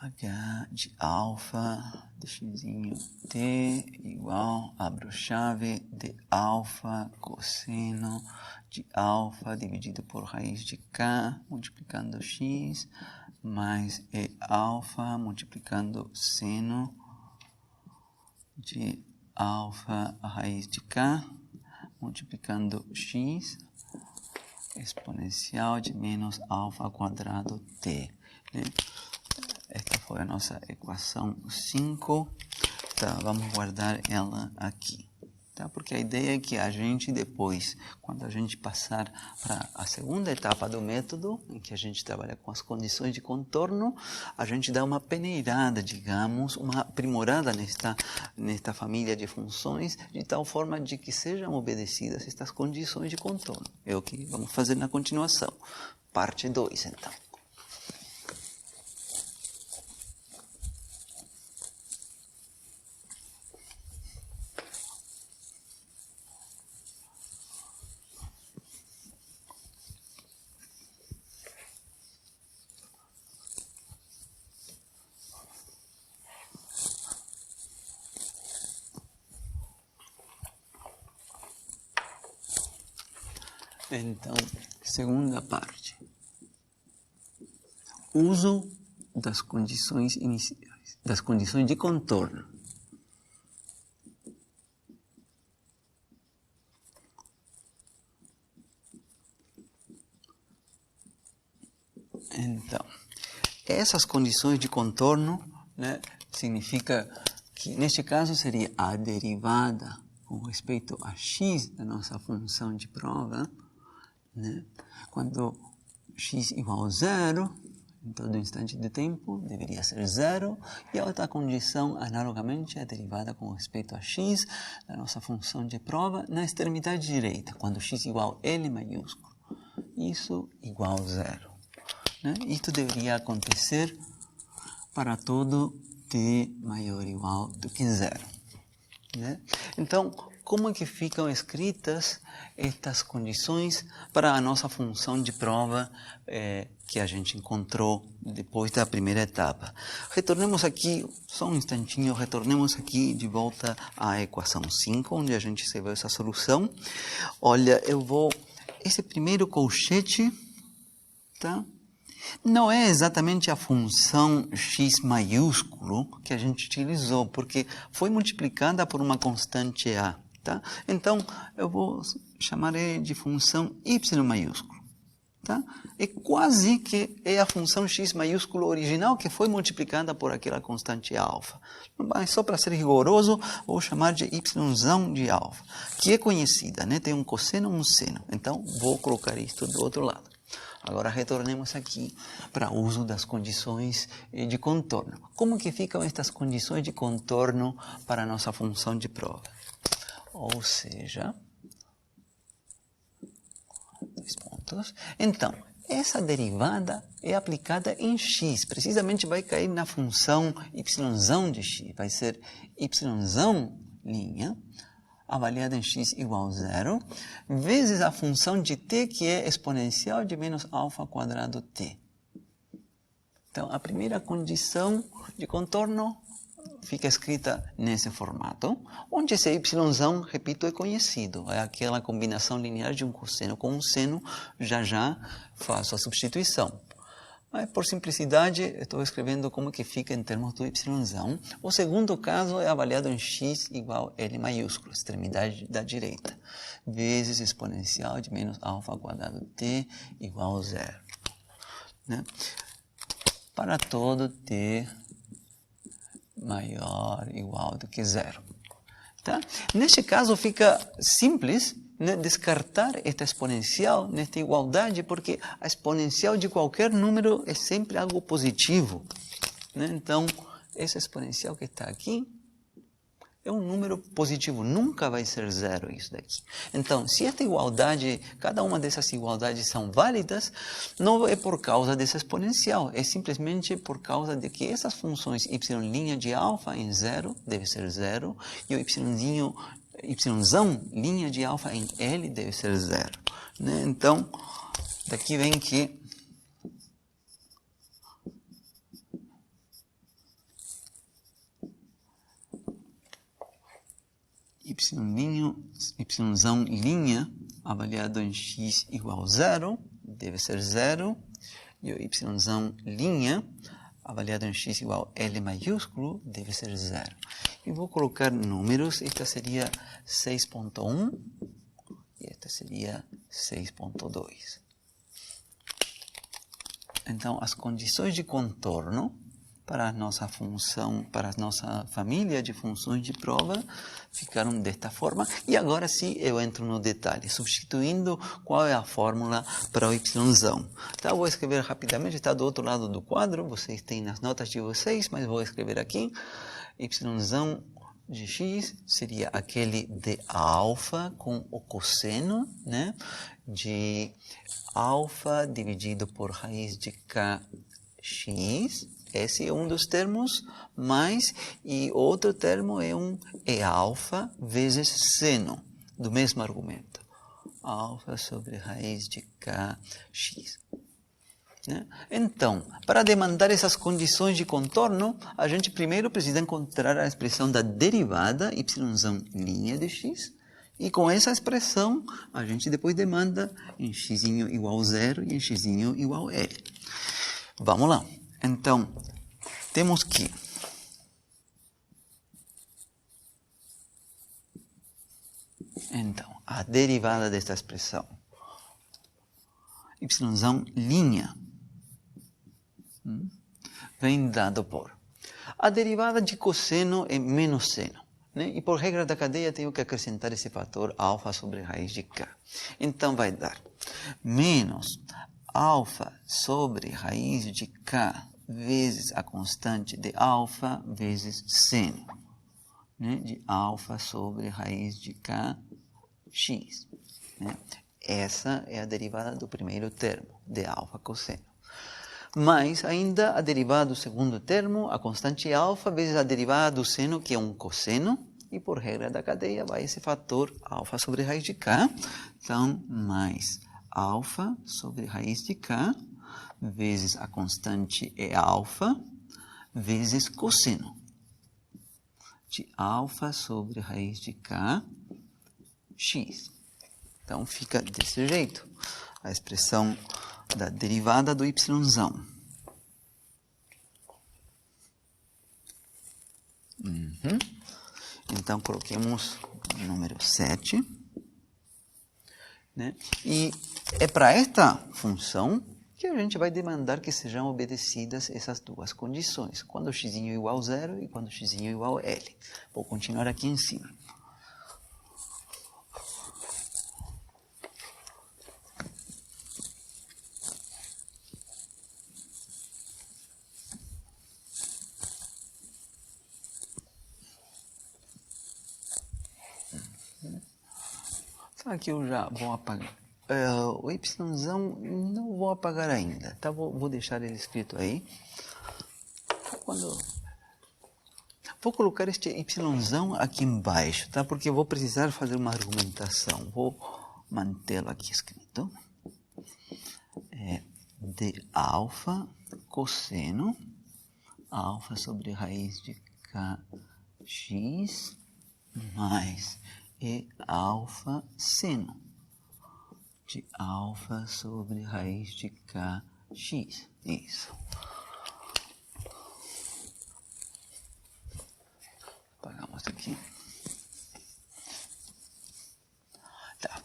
H de alfa de xzinho t igual, abro chave, de alfa cosseno de alfa dividido por raiz de k, multiplicando x, mais e alfa multiplicando seno de alfa raiz de k, multiplicando x, exponencial de menos alfa quadrado t. Né? Esta foi a nossa equação 5. Tá, vamos guardar ela aqui. Tá? Porque a ideia é que a gente depois, quando a gente passar para a segunda etapa do método, em que a gente trabalha com as condições de contorno, a gente dá uma peneirada, digamos, uma aprimorada nesta família de funções, de tal forma de que sejam obedecidas estas condições de contorno. É o que vamos fazer na continuação. Parte 2, então. Então, segunda parte. Uso das condições iniciais, das condições de contorno. Então, essas condições de contorno, né, significa que, neste caso, seria a derivada com respeito a x da nossa função de prova, né? Quando x igual a 0, em todo instante de tempo, deveria ser 0. E a outra condição, analogamente, é a derivada com respeito a x da nossa função de prova na extremidade direita, quando x igual a L maiúsculo. Isso igual a 0. Né? Isso deveria acontecer para todo t maior ou igual do que 0. Né? Então, como é que ficam escritas estas condições para a nossa função de prova que a gente encontrou depois da primeira etapa? Retornemos aqui, só um instantinho, retornemos aqui de volta à equação 5, onde a gente recebeu essa solução. Olha, esse primeiro colchete, tá? Não é exatamente a função x maiúsculo que a gente utilizou, porque foi multiplicada por uma constante a. Tá? Então, eu vou chamar ele de função y maiúsculo. Tá? É quase que é a função x maiúsculo original que foi multiplicada por aquela constante alfa. Mas só para ser rigoroso, vou chamar de yzão de alfa, que é conhecida, né? Tem um cosseno e um seno. Então, vou colocar isto do outro lado. Agora retornemos aqui para o uso das condições de contorno. Como que ficam estas condições de contorno para a nossa função de prova? Ou seja, dois pontos. Então, essa derivada é aplicada em x. Precisamente vai cair na função yzão de x. Vai ser yzão linha, avaliada em x igual a 0, vezes a função de t, que é exponencial de menos alfa quadrado t. Então, a primeira condição de contorno fica escrita nesse formato, onde esse yzão, repito, é conhecido. É aquela combinação linear de um cosseno com um seno, já faço a substituição. Mas, por simplicidade, estou escrevendo como que fica em termos do yzão. O segundo caso é avaliado em x igual a L maiúsculo, extremidade da direita, vezes exponencial de menos alfa quadrado t igual a 0. Né? Para todo t maior ou igual do que 0. Tá? Neste caso fica simples, né, descartar esta exponencial nesta igualdade, porque a exponencial de qualquer número é sempre algo positivo. Né? Então, essa exponencial que está aqui é um número positivo, nunca vai ser 0 isso daqui. Então, se esta igualdade, cada uma dessas igualdades são válidas, não é por causa dessa exponencial, é simplesmente por causa de que essas funções y' de alfa em 0 deve ser 0, e o yzão linha de alfa em L deve ser 0. Né? Então, daqui vem que yzão linha avaliado em x igual a 0 deve ser 0, e o yzão linha avaliado em x igual a L maiúsculo deve ser 0. E vou colocar números, esta seria 6.1 e esta seria 6.2. Então, as condições de contorno para a nossa função, para a nossa família de funções de prova, ficaram desta forma. E agora sim eu entro no detalhe, substituindo qual é a fórmula para o yzão. Tá, eu vou escrever rapidamente, está do outro lado do quadro, vocês têm nas notas de vocês, mas vou escrever aqui. Yzão de x seria aquele de alfa com o cosseno, né, de alfa dividido por raiz de kx. Esse é um dos termos, e outro termo é alfa vezes seno, do mesmo argumento. Alfa sobre raiz de kx. Né? Então, para demandar essas condições de contorno, a gente primeiro precisa encontrar a expressão da derivada yzão linha de x, e com essa expressão a gente depois demanda em x igual a 0 e em x igual a L. Vamos lá. Então, temos que a derivada desta expressão, yzão linha, vem dado por a derivada de cosseno é menos seno. Né? E por regra da cadeia tenho que acrescentar esse fator alfa sobre raiz de k. Então vai dar menos alfa sobre raiz de k vezes a constante de alfa vezes seno, né, de alfa sobre raiz de kx. Né? Essa é a derivada do primeiro termo, de alfa cosseno. Mas ainda a derivada do segundo termo, a constante alfa vezes a derivada do seno, que é um cosseno, e por regra da cadeia vai esse fator alfa sobre raiz de k. Então, mais alfa sobre raiz de k vezes a constante é alfa, vezes cosseno de alfa sobre raiz de k, x. Então, fica desse jeito a expressão da derivada do yzão. Então, coloquemos o número 7. Né? E é para esta função que a gente vai demandar que sejam obedecidas essas duas condições, quando x é igual a 0 e quando x é igual a L. Vou continuar aqui em cima. Aqui eu já vou apagar. O yzão não vou apagar ainda, tá? Vou deixar ele escrito aí. Vou colocar este yzão aqui embaixo, tá? Porque eu vou precisar fazer uma argumentação. Vou mantê-lo aqui escrito. De alfa cosseno, alfa sobre raiz de kx mais e alfa seno de alfa sobre raiz de kx. Isso. Apagamos aqui. Tá.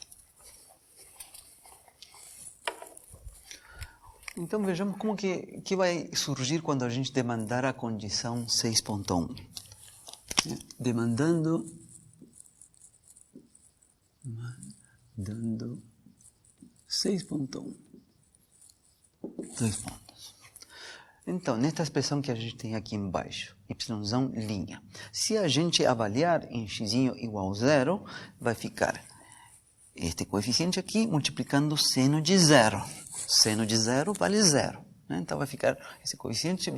Então vejamos como que vai surgir quando a gente demandar a condição 6.1. Demandando 6.1. 2 pontos. Então, nesta expressão que a gente tem aqui embaixo, yzão linha. Se a gente avaliar em x igual a 0, vai ficar este coeficiente aqui multiplicando seno de 0. Seno de 0 vale 0. Né? Então vai ficar esse coeficiente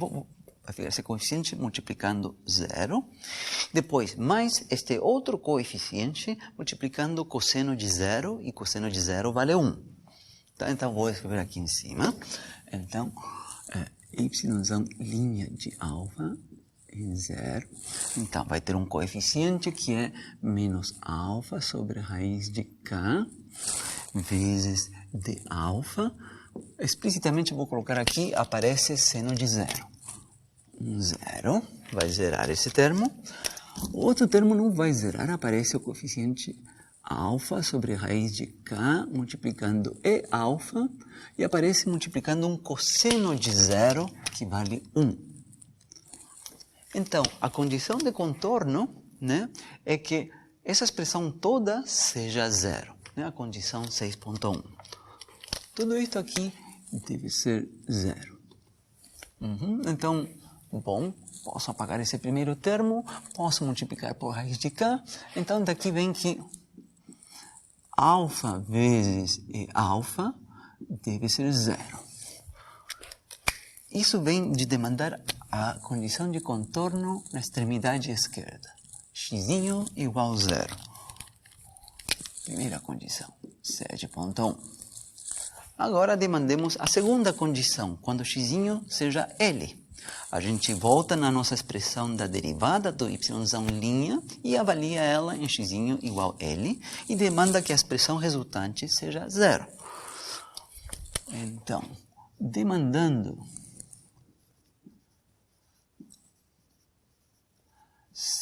multiplicando 0. Depois, mais este outro coeficiente multiplicando cosseno de 0, e cosseno de 0 vale 1. Tá? Então vou escrever aqui em cima. Então, yzão linha de alfa em 0. Então, vai ter um coeficiente que é menos alfa sobre raiz de k vezes de alfa. Explicitamente vou colocar aqui, aparece seno de 0. 0, vai zerar esse termo. O outro termo não vai zerar, aparece o coeficiente alfa sobre raiz de k multiplicando e alfa, e aparece multiplicando um cosseno de 0 que vale 1. Então, a condição de contorno, né, é que essa expressão toda seja 0. Né, a condição 6.1. Tudo isso aqui deve ser 0. Então, bom, posso apagar esse primeiro termo, posso multiplicar por raiz de k. Então, daqui vem que alfa vezes e alfa deve ser 0. Isso vem de demandar a condição de contorno na extremidade esquerda. X igual a 0. Primeira condição, 7.1. Agora demandemos a segunda condição, quando x seja L. A gente volta na nossa expressão da derivada do yzão linha e avalia ela em x igual a L e demanda que a expressão resultante seja 0. Então, demandando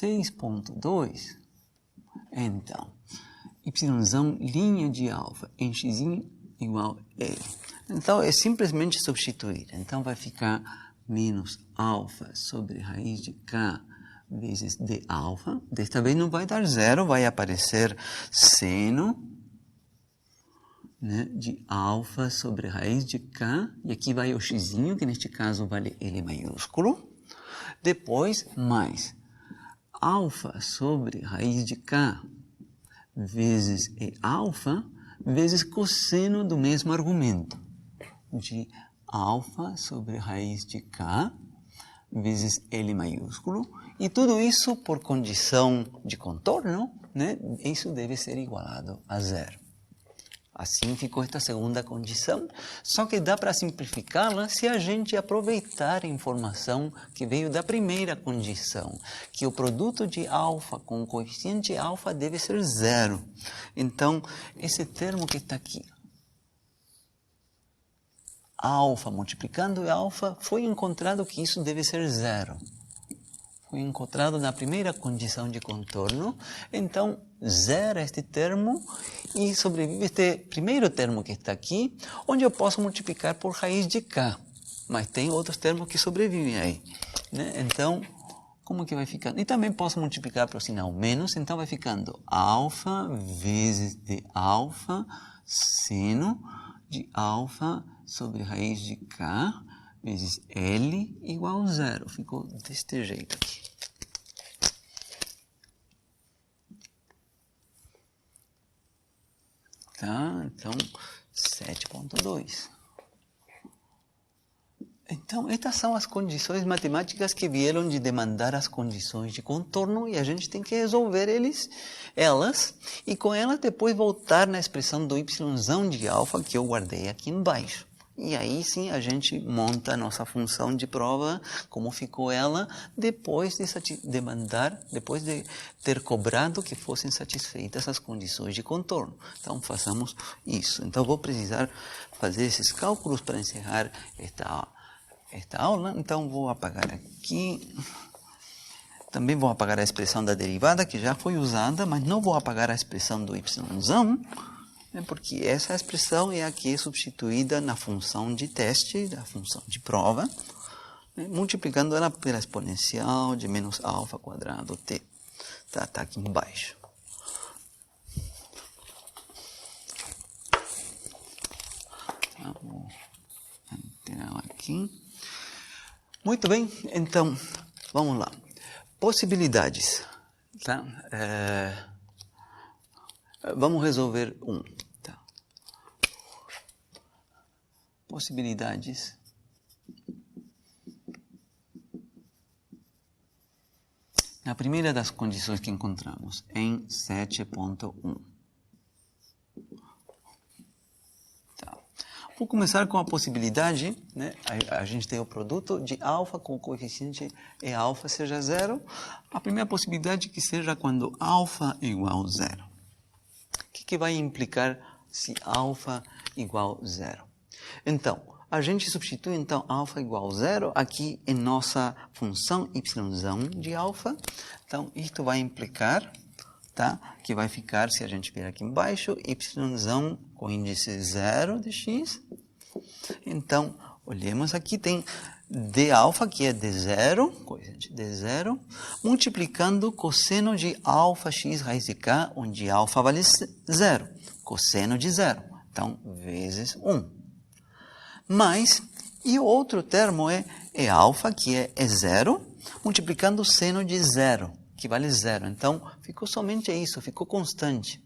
6.2, então, yzão linha de alfa em x igual a L. Então, é simplesmente substituir. Então, vai ficar menos alfa sobre raiz de k vezes d alfa. Desta vez não vai dar 0, vai aparecer seno, né, de alfa sobre raiz de k. E aqui vai o x, que neste caso vale L maiúsculo. Depois, mais alfa sobre raiz de k vezes e alfa vezes cosseno do mesmo argumento, de alfa sobre raiz de k vezes L maiúsculo, e tudo isso por condição de contorno, né? Isso deve ser igualado a 0. Assim ficou esta segunda condição, só que dá para simplificá-la se a gente aproveitar a informação que veio da primeira condição, que o produto de alfa com o coeficiente alfa deve ser 0. Então, esse termo que está aqui, alfa multiplicando alfa, foi encontrado que isso deve ser 0. foi encontrado na primeira condição de contorno, então zera este termo e sobrevive este primeiro termo que está aqui, onde eu posso multiplicar por raiz de k, mas tem outros termos que sobrevivem aí, né? Então, como que vai ficando? E também posso multiplicar para o sinal menos, então vai ficando alfa vezes de alfa seno de alfa sobre raiz de k vezes L igual a zero. Ficou deste jeito aqui. Tá? Então, 7.2. Então, estas são as condições matemáticas que vieram de demandar as condições de contorno e a gente tem que resolver elas e com elas depois voltar na expressão do y de alfa que eu guardei aqui embaixo. E aí sim a gente monta a nossa função de prova, como ficou ela, depois de depois de ter cobrado que fossem satisfeitas as condições de contorno. Então façamos isso. Então vou precisar fazer esses cálculos para encerrar esta aula. Então vou apagar aqui. Também vou apagar a expressão da derivada que já foi usada, mas não vou apagar a expressão do y, porque essa expressão é a que é substituída na função de teste, da função de prova, multiplicando ela pela exponencial de menos alfa quadrado t. Tá aqui embaixo. Vou entrar aqui. Muito bem, então, vamos lá. Possibilidades. Tá? Vamos resolver um. Tá? Possibilidades. A primeira das condições que encontramos em 7.1. Tá. Vou começar com a possibilidade, né? A gente tem o produto de alfa com o coeficiente E alfa seja zero. A primeira possibilidade que seja quando alfa igual a zero. O que vai implicar se alfa igual a zero? Então, a gente substitui então alfa igual a zero aqui em nossa função y de alfa. Então, isto vai implicar, tá? Que vai ficar, se a gente ver aqui embaixo, y com índice 0 de x. Então, olhemos aqui, tem d alfa, que é d0, coeficiente d0, multiplicando cosseno de alfa x raiz de k, onde alfa vale 0, cosseno de 0. Então, vezes 1. Mas, e o outro termo é alfa, que é 0, multiplicando o seno de 0, que vale 0. Então, ficou somente isso, ficou constante.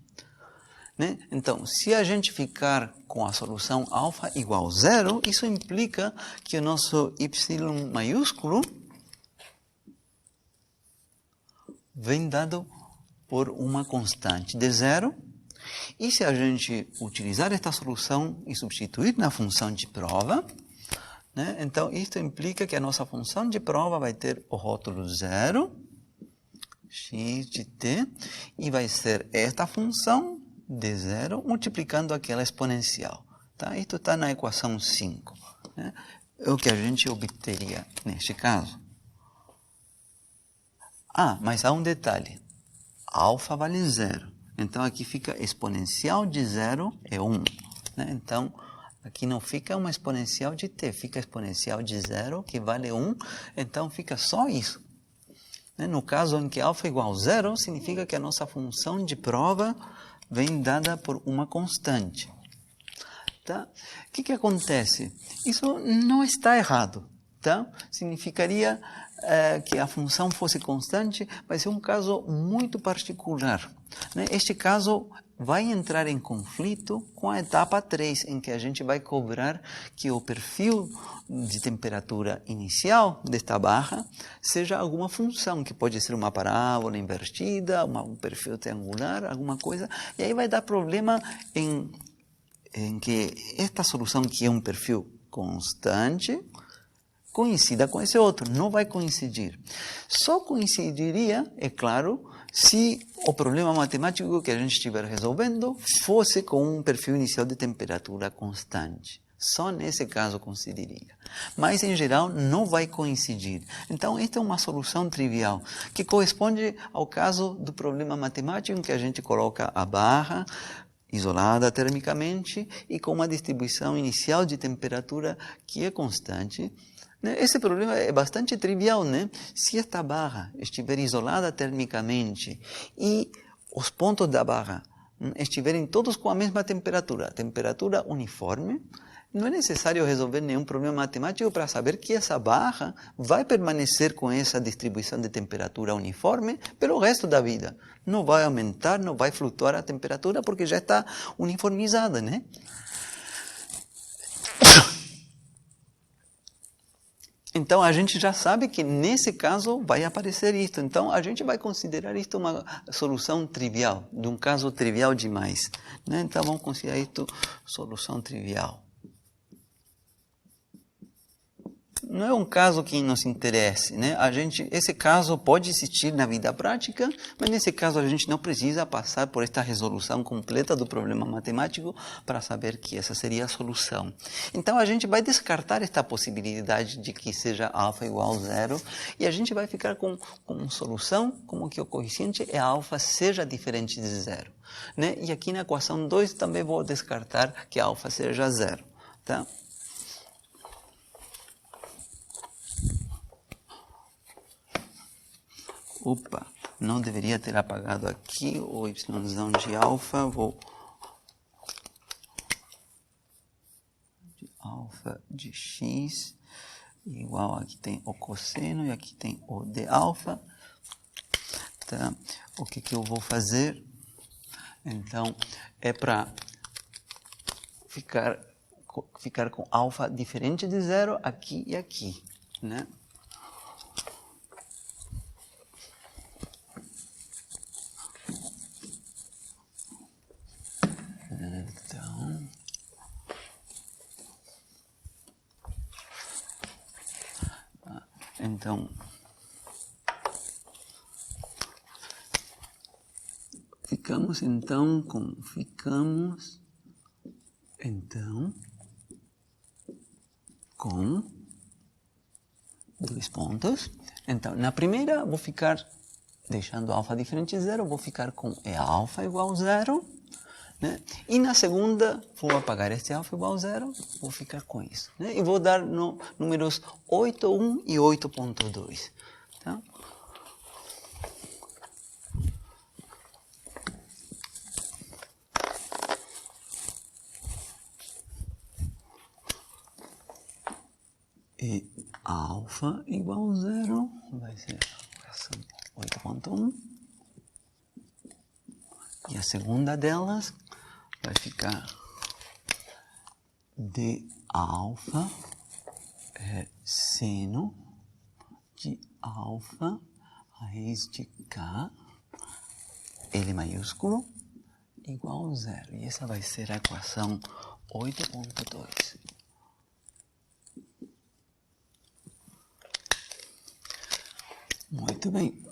Né? Então, se a gente ficar com a solução alfa igual a 0, isso implica que o nosso y maiúsculo vem dado por uma constante de 0. E se a gente utilizar esta solução e substituir na função de prova, né? Então, isto implica que a nossa função de prova vai ter o rótulo 0, x de t, e vai ser esta função de 0 multiplicando aquela exponencial. Tá? Isto está na equação 5. Né? É o que a gente obteria neste caso. Mas há um detalhe. Alfa vale 0. Então, aqui fica exponencial de 0 é 1. Né? Então, aqui não fica uma exponencial de t, fica exponencial de 0, que vale 1. Então, fica só isso. No caso em que alfa é igual a 0, significa que a nossa função de prova vem dada por uma constante. Tá? O que acontece? Isso não está errado. Tá? Significaria que a função fosse constante, mas é um caso muito particular. Né? Este caso vai entrar em conflito com a etapa 3, em que a gente vai cobrar que o perfil de temperatura inicial desta barra seja alguma função, que pode ser uma parábola invertida, um perfil triangular, alguma coisa, e aí vai dar problema em que esta solução, que é um perfil constante, coincida com esse outro. Não vai coincidir. Só coincidiria, é claro, se o problema matemático que a gente estiver resolvendo fosse com um perfil inicial de temperatura constante. Só nesse caso coincidiria. Mas, em geral, não vai coincidir. Então, esta é uma solução trivial, que corresponde ao caso do problema matemático em que a gente coloca a barra isolada termicamente e com uma distribuição inicial de temperatura que é constante. Esse problema é bastante trivial, né? Se esta barra estiver isolada termicamente e os pontos da barra estiverem todos com a mesma temperatura uniforme, não é necessário resolver nenhum problema matemático para saber que essa barra vai permanecer com essa distribuição de temperatura uniforme pelo resto da vida. Não vai aumentar, não vai flutuar a temperatura porque já está uniformizada, né? Então, a gente já sabe que nesse caso vai aparecer isto. Então, a gente vai considerar isto uma solução trivial, de um caso trivial demais, né? Então, vamos considerar isto solução trivial. Não é um caso que nos interesse, né? Esse caso pode existir na vida prática, mas nesse caso a gente não precisa passar por esta resolução completa do problema matemático para saber que essa seria a solução. Então a gente vai descartar esta possibilidade de que seja alfa igual a zero e a gente vai ficar com solução como que o coeficiente é alfa seja diferente de zero, né? E aqui na equação 2 também vou descartar que alfa seja zero, tá? Opa, não deveria ter apagado aqui o y de alfa, vou... de alfa de x igual, aqui tem o cosseno e aqui tem o de alfa. Tá? O que eu vou fazer? Então, é para ficar com alfa diferente de zero aqui e aqui, né? Então, ficamos com dois pontos. Então, na primeira, vou ficar, deixando alfa diferente de zero, vou ficar com E alfa igual a zero. Né? E na segunda, vou apagar este alfa igual a zero, vou ficar com isso. Né? E vou dar números 8,1 e 8,2. Tá? E alfa igual a zero vai ser a equação 8,1. E a segunda delas vai ficar d alfa seno de alfa raiz de k, L maiúsculo, igual a zero. E essa vai ser a equação 8,2. Muito bem.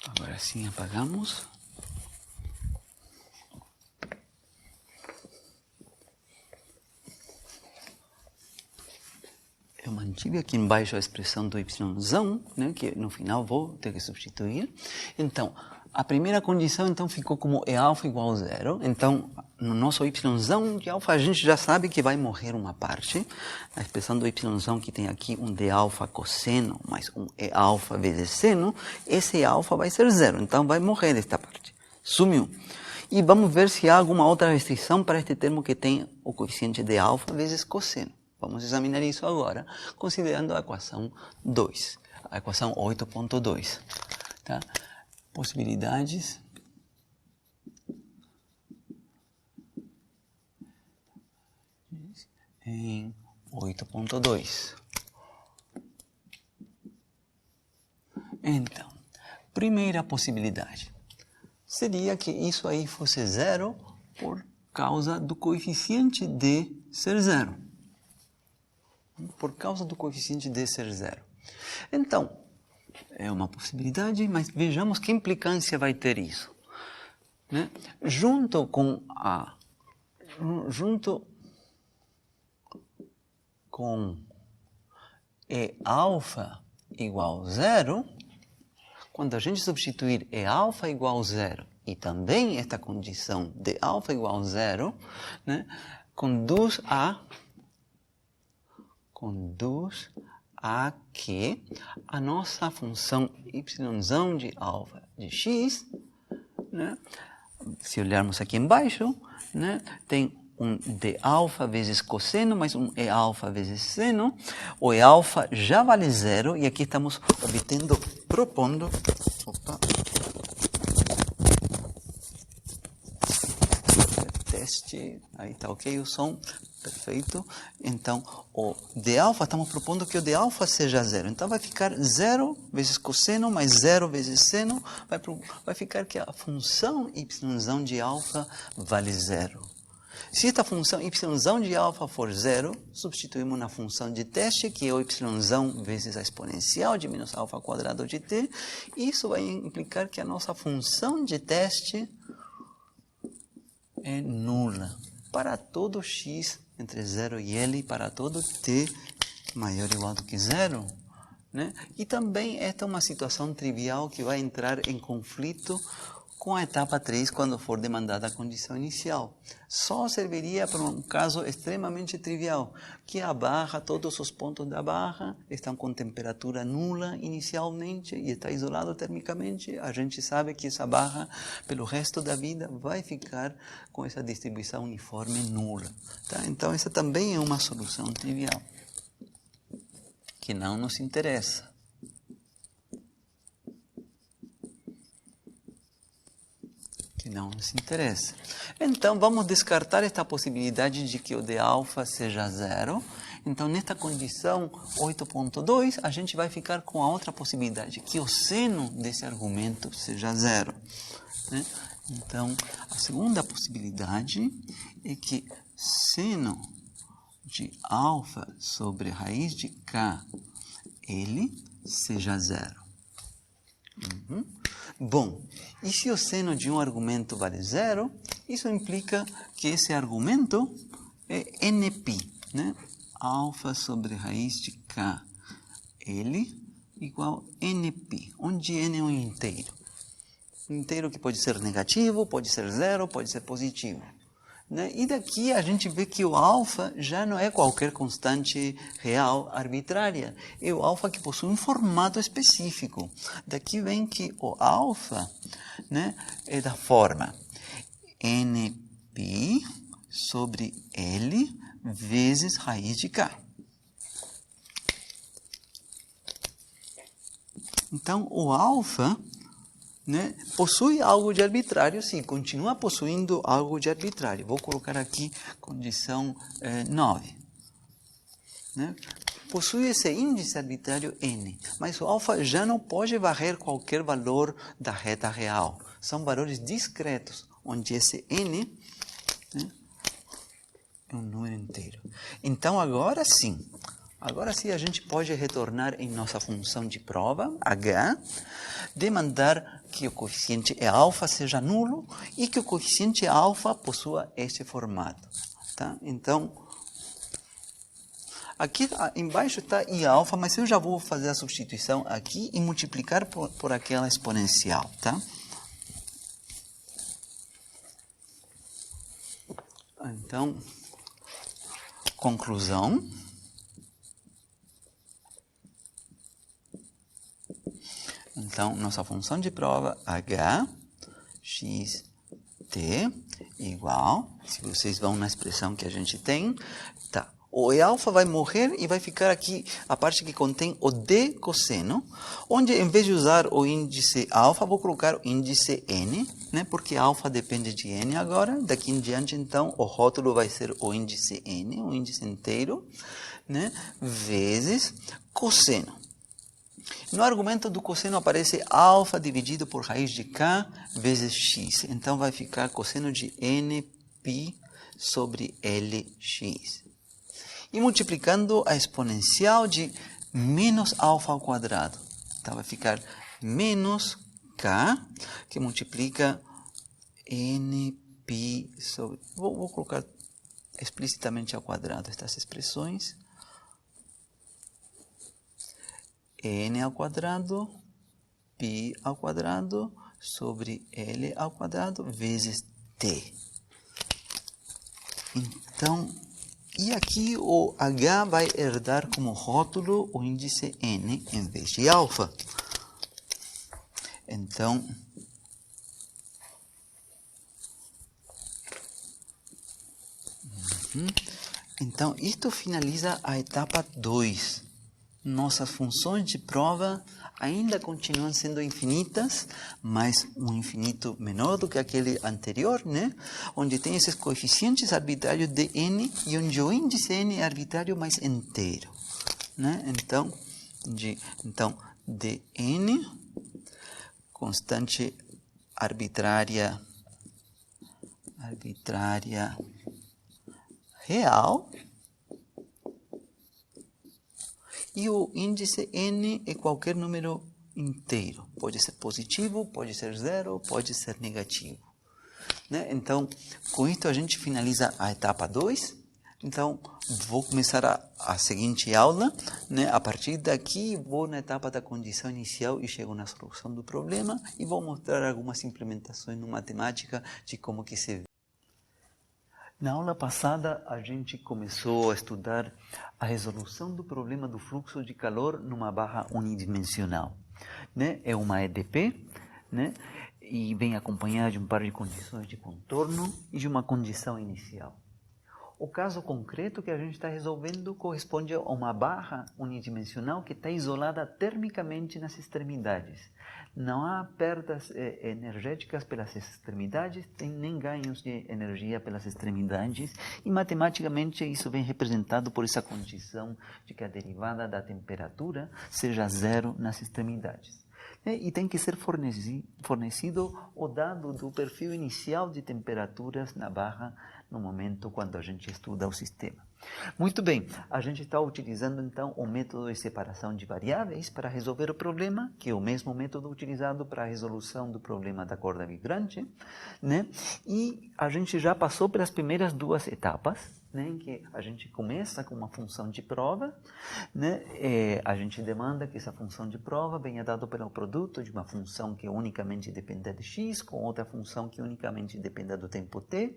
Agora sim apagamos. Eu mantive aqui embaixo a expressão do yzão, né, que no final vou ter que substituir. Então, a primeira condição então ficou como E alfa igual a zero. Então, no nosso yzão de alfa, a gente já sabe que vai morrer uma parte. A expressão do yzão que tem aqui um d alfa cosseno mais um E alfa vezes seno, esse E alfa vai ser zero. Então, vai morrer esta parte. Sumiu. E vamos ver se há alguma outra restrição para este termo que tem o coeficiente de alfa vezes cosseno. Vamos examinar isso agora, considerando a equação 2, a equação 8,2. Tá? Possibilidades. Em 8,2. Então, primeira possibilidade seria que isso aí fosse zero por causa do coeficiente de ser zero. Por causa do coeficiente de ser zero. Então, é uma possibilidade, mas vejamos que implicância vai ter isso. né? Junto com E alfa igual a 0, quando a gente substituir E alfa igual a 0 e também esta condição de alfa igual a 0, né, conduz a que a nossa função y de alfa de x, né, se olharmos aqui embaixo, né, tem um d alfa vezes cosseno, mais um E alfa vezes seno. O E alfa já vale 0 e aqui estamos propondo, teste, aí está ok o som, perfeito. Então, o d alfa, estamos propondo que o d alfa seja 0. Então, vai ficar 0 vezes cosseno mais 0 vezes seno, vai ficar que a função y de alfa vale 0. Se esta função y de alfa for 0, substituímos na função de teste, que é o y vezes a exponencial de menos alfa quadrado de t. Isso vai implicar que a nossa função de teste é nula para todo x entre 0 e L, para todo t maior ou igual do que 0. Né? E também esta é uma situação trivial que vai entrar em conflito com a etapa 3 quando for demandada a condição inicial. Só serviria para um caso extremamente trivial, que a barra, todos os pontos da barra estão com temperatura nula inicialmente e está isolado termicamente. A gente sabe que essa barra, pelo resto da vida, vai ficar com essa distribuição uniforme nula. Tá? Então, essa também é uma solução trivial, que não nos interessa. Não nos interessa. Então, vamos descartar esta possibilidade de que o d alfa seja 0. Então, nesta condição 8.2, a gente vai ficar com a outra possibilidade, que o seno desse argumento seja 0. Né? Então, a segunda possibilidade é que seno de alfa sobre raiz de k, ele seja 0. Bom, e se o seno de um argumento vale 0, isso implica que esse argumento é nπ, né? Alfa sobre raiz de k, L igual a nπ, onde n é um inteiro. Um inteiro que pode ser negativo, pode ser 0, pode ser positivo. Né? E daqui a gente vê que o alfa já não é qualquer constante real arbitrária. É o alfa que possui um formato específico. Daqui vem que o alfa, né, é da forma nπ sobre L vezes raiz de k. Então, o alfa, né, possui algo de arbitrário, sim, continua possuindo algo de arbitrário. Vou colocar aqui condição 9. Né? Possui esse índice arbitrário n, mas o alfa já não pode varrer qualquer valor da reta real. São valores discretos, onde esse n, né, é um número inteiro. Então, agora sim a gente pode retornar em nossa função de prova, h, demandar que o coeficiente E alfa seja nulo e que o coeficiente alfa possua este formato. Tá? Então, aqui embaixo está I alfa, mas eu já vou fazer a substituição aqui e multiplicar por aquela exponencial. Tá? Então, conclusão. Então, nossa função de prova, h, x, t, igual, se vocês vão na expressão que a gente tem, tá. O E alfa vai morrer e vai ficar aqui a parte que contém o d cosseno, onde em vez de usar o índice alfa, vou colocar o índice n, né, porque alfa depende de n agora. Daqui em diante, então, o rótulo vai ser o índice n, o índice inteiro, né, vezes cosseno. No argumento do cosseno aparece alfa dividido por raiz de k vezes x. Então, vai ficar cosseno de nπ sobre lx. E multiplicando a exponencial de menos alfa ao quadrado. Então, vai ficar menos k, que multiplica nπ sobre... Vou colocar explicitamente ao quadrado estas expressões. N ao quadrado, π ao quadrado, sobre L ao quadrado, vezes T. Então, e aqui o H vai herdar como rótulo o índice N em vez de alfa. Então, isto finaliza a etapa 2. Nossas funções de prova ainda continuam sendo infinitas, mas um infinito menor do que aquele anterior, né? Onde tem esses coeficientes arbitrários de n e onde o índice n é arbitrário, mas inteiro, né? Então, dn, constante arbitrária real, e o índice n é qualquer número inteiro. Pode ser positivo, pode ser zero, pode ser negativo, né? Então, com isso a gente finaliza a etapa 2. Então, vou começar a seguinte aula, né? A partir daqui, vou na etapa da condição inicial e chego na solução do problema e vou mostrar algumas implementações no matemática de como que se vê. Na aula passada, a gente começou a estudar a resolução do problema do fluxo de calor numa barra unidimensional, né? É uma EDP, né? E vem acompanhada de um par de condições de contorno e de uma condição inicial. O caso concreto que a gente está resolvendo corresponde a uma barra unidimensional que está isolada termicamente nas extremidades. Não há perdas energéticas pelas extremidades, nem ganhos de energia pelas extremidades, e matematicamente isso vem representado por essa condição de que a derivada da temperatura seja zero nas extremidades. E tem que ser fornecido o dado do perfil inicial de temperaturas na barra no momento quando a gente estuda o sistema. Muito bem, a gente está utilizando então o método de separação de variáveis para resolver o problema, que é o mesmo método utilizado para a resolução do problema da corda vibrante, né? E a gente já passou pelas primeiras duas etapas, né, em que a gente começa com uma função de prova, né? A gente demanda que essa função de prova venha dada pelo produto de uma função que unicamente dependa de x, com outra função que unicamente dependa do tempo t.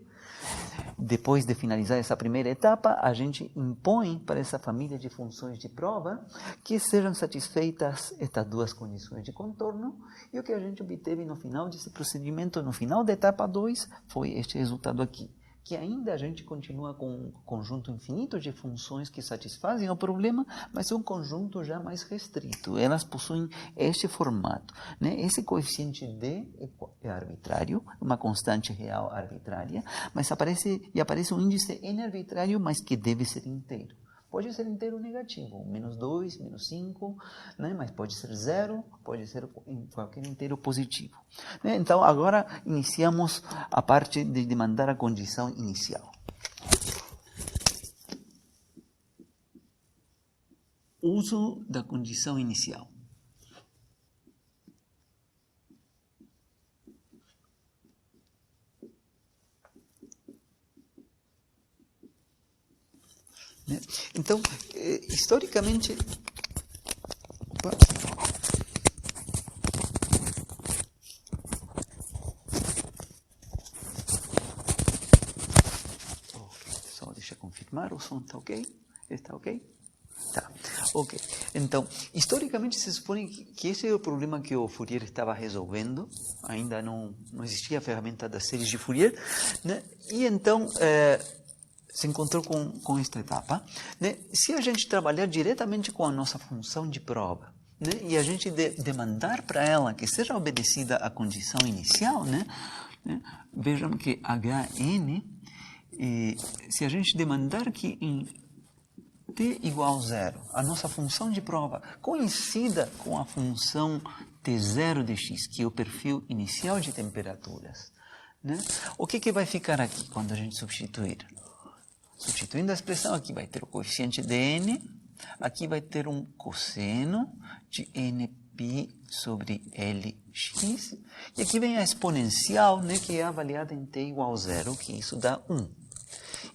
Depois de finalizar essa primeira etapa, a gente impõe para essa família de funções de prova que sejam satisfeitas estas duas condições de contorno, e o que a gente obteve no final desse procedimento, no final da etapa 2, foi este resultado aqui, que ainda a gente continua com um conjunto infinito de funções que satisfazem o problema, mas é um conjunto já mais restrito. Elas possuem este formato, né? Esse coeficiente d é arbitrário, uma constante real arbitrária, mas aparece um índice n arbitrário, mas que deve ser inteiro. Pode ser inteiro negativo, menos 2, menos 5, né? Mas pode ser 0, pode ser qualquer inteiro positivo, né? Então, agora iniciamos a parte de demandar a condição inicial. Uso da condição inicial. Então, historicamente, só deixa eu confirmar, o som está ok? Está ok? Tá, ok. Então, historicamente se supõe que esse é o problema que o Fourier estava resolvendo. Ainda não existia a ferramenta das séries de Fourier, né? E então se encontrou com esta etapa, né? Se a gente trabalhar diretamente com a nossa função de prova, né? E a gente demandar para ela que seja obedecida a condição inicial, né? Vejam que Hn, se a gente demandar que em t igual a 0, a nossa função de prova coincida com a função t0 de x, que é o perfil inicial de temperaturas, né? O que vai ficar aqui quando a gente substituir? Substituindo a expressão, aqui vai ter o coeficiente de n, aqui vai ter um cosseno de nπ π sobre Lx. E aqui vem a exponencial, né, que é avaliada em t igual a 0, que isso dá 1.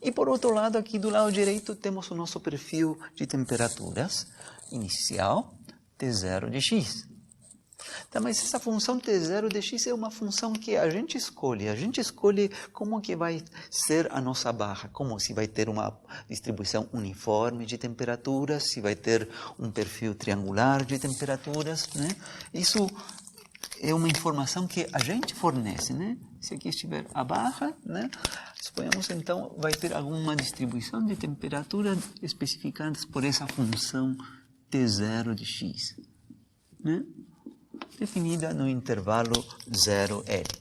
E por outro lado, aqui do lado direito, temos o nosso perfil de temperaturas inicial, T0 de x. Tá, mas essa função T0 de x é uma função que a gente escolhe. A gente escolhe como que vai ser a nossa barra, como se vai ter uma distribuição uniforme de temperaturas, se vai ter um perfil triangular de temperaturas, né? Isso é uma informação que a gente fornece, né? Se aqui estiver a barra, né? Suponhamos então vai ter alguma distribuição de temperatura especificadas por essa função T0 de x, né? Definida no intervalo 0L,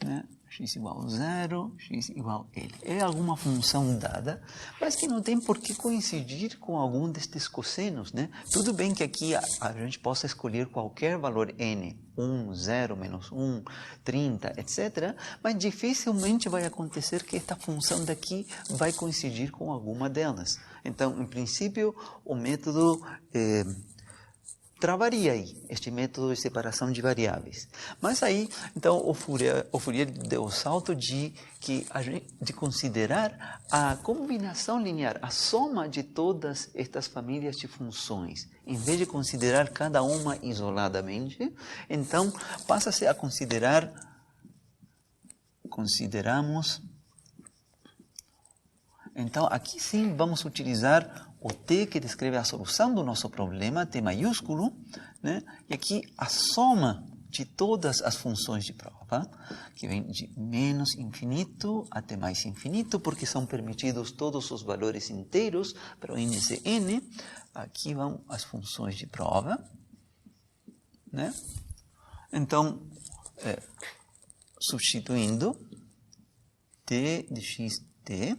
né? X igual a 0, x igual a L. É alguma função dada, mas que não tem por que coincidir com algum destes cossenos, né? Tudo bem que aqui a gente possa escolher qualquer valor n, 1, 0, menos 1, 30, etc., mas dificilmente vai acontecer que esta função daqui vai coincidir com alguma delas. Então, em princípio, o método travaria aí, este método de separação de variáveis. Mas aí, então, o Fourier deu o salto de considerar a combinação linear, a soma de todas estas famílias de funções. Em vez de considerar cada uma isoladamente, então, passa-se a consideramos. Então, aqui sim vamos utilizar o t que descreve a solução do nosso problema, t maiúsculo, né? E aqui a soma de todas as funções de prova, que vem de menos infinito até mais infinito, porque são permitidos todos os valores inteiros para o índice n. Aqui vão as funções de prova, né? Então, substituindo t de xt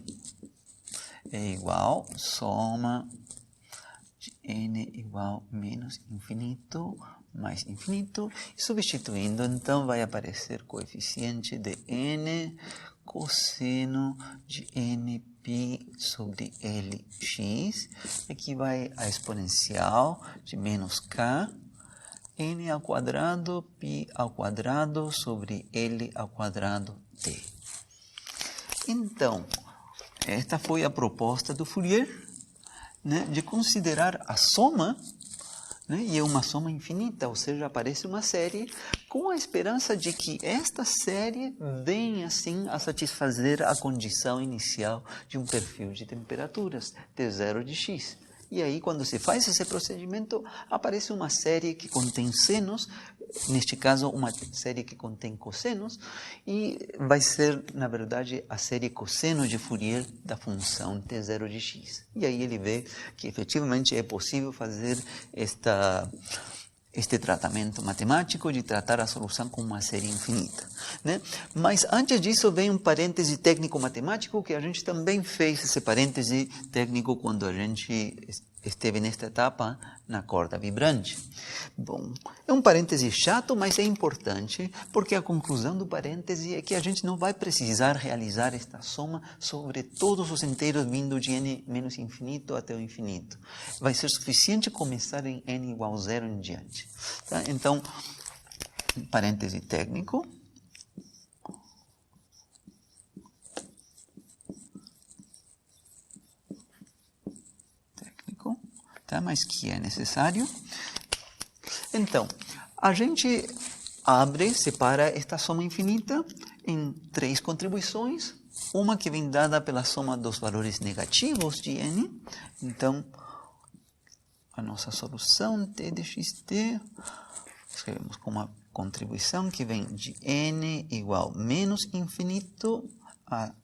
é igual soma de n igual menos infinito mais infinito. E substituindo, então, vai aparecer coeficiente de n cosseno de nπ sobre Lx. Aqui vai a exponencial de menos k, n ao quadrado, π ao quadrado sobre L ao quadrado t. Então, esta foi a proposta do Fourier, né, de considerar a soma, né, e é uma soma infinita, ou seja, aparece uma série com a esperança de que esta série venha, assim, a satisfazer a condição inicial de um perfil de temperaturas, T0 de x. E aí, quando se faz esse procedimento, aparece uma série que contém senos, neste caso, uma série que contém cossenos, e vai ser, na verdade, a série cosseno de Fourier da função T0 de x. E aí ele vê que, efetivamente, é possível fazer este tratamento matemático de tratar a solução com uma série infinita, né? Mas antes disso vem um parêntese técnico-matemático, que a gente também fez esse parêntese técnico quando a gente esteve nesta etapa na corda vibrante. Bom, é um parêntese chato, mas é importante, porque a conclusão do parêntese é que a gente não vai precisar realizar esta soma sobre todos os inteiros vindo de n menos infinito até o infinito. Vai ser suficiente começar em n igual a 0 em diante. Tá? Então, parêntese técnico. Tá? Mas que é necessário. Então, a gente separa esta soma infinita em 3 contribuições. Uma que vem dada pela soma dos valores negativos de n. Então, a nossa solução t de xt, escrevemos com uma contribuição que vem de n igual menos infinito a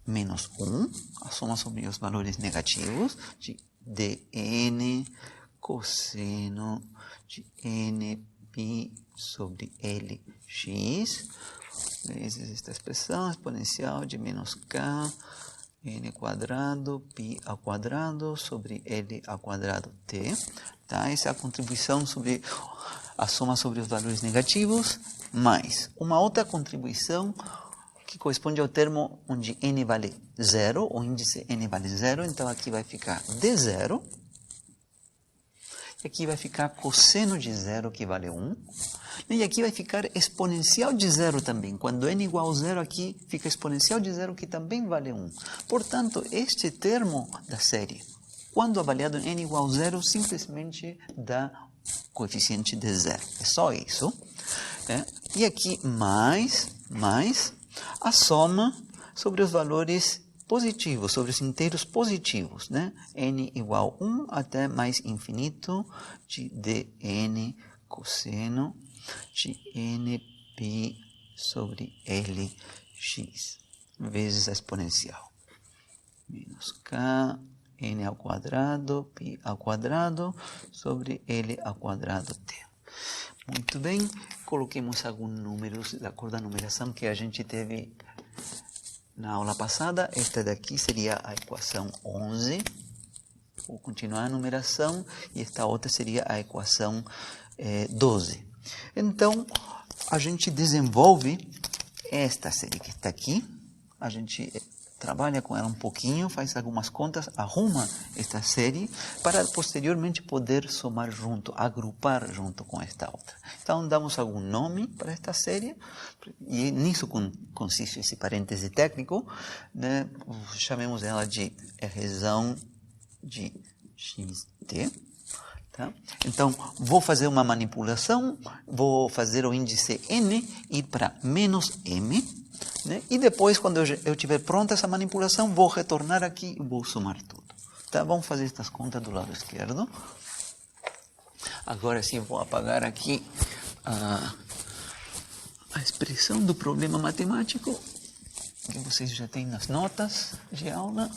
menos 1, a soma sobre os valores negativos de dn cosseno de nπ sobre Lx, vezes esta expressão exponencial de menos k, n quadrado, π ao quadrado sobre L ao quadrado t. Tá? Essa é a contribuição sobre a soma sobre os valores negativos, mais uma outra contribuição que corresponde ao termo onde n vale 0, o índice n vale 0, então aqui vai ficar d0. Aqui vai ficar cosseno de zero, que vale 1. E aqui vai ficar exponencial de zero também. Quando n igual a zero, aqui fica exponencial de zero, que também vale 1. Portanto, este termo da série, quando avaliado em n igual a zero, simplesmente dá coeficiente de zero. É só isso. E aqui mais a soma sobre os valores positivos, sobre os inteiros positivos, né? N igual a 1 até mais infinito de dn cosseno de nπ sobre Lx vezes a exponencial. Menos k, n ao quadrado, π ao quadrado sobre L ao quadrado t. Muito bem, coloquemos alguns números da cor da numeração que a gente teve na aula passada. Esta daqui seria a equação 11. Vou continuar a numeração. E esta outra seria a equação 12. Então, a gente desenvolve esta série que está aqui. A gente trabalha com ela um pouquinho, faz algumas contas, arruma esta série para posteriormente poder somar junto, agrupar junto com esta outra. Então, damos algum nome para esta série, e nisso consiste esse parêntese técnico, né? Chamemos ela de razão de xt. Tá? Então, vou fazer uma manipulação, vou fazer o índice n ir para menos m, né? E depois, quando eu tiver pronta essa manipulação, vou retornar aqui e vou somar tudo. Tá? Vamos fazer estas contas do lado esquerdo. Agora sim, vou apagar aqui a expressão do problema matemático, que vocês já têm nas notas de aula.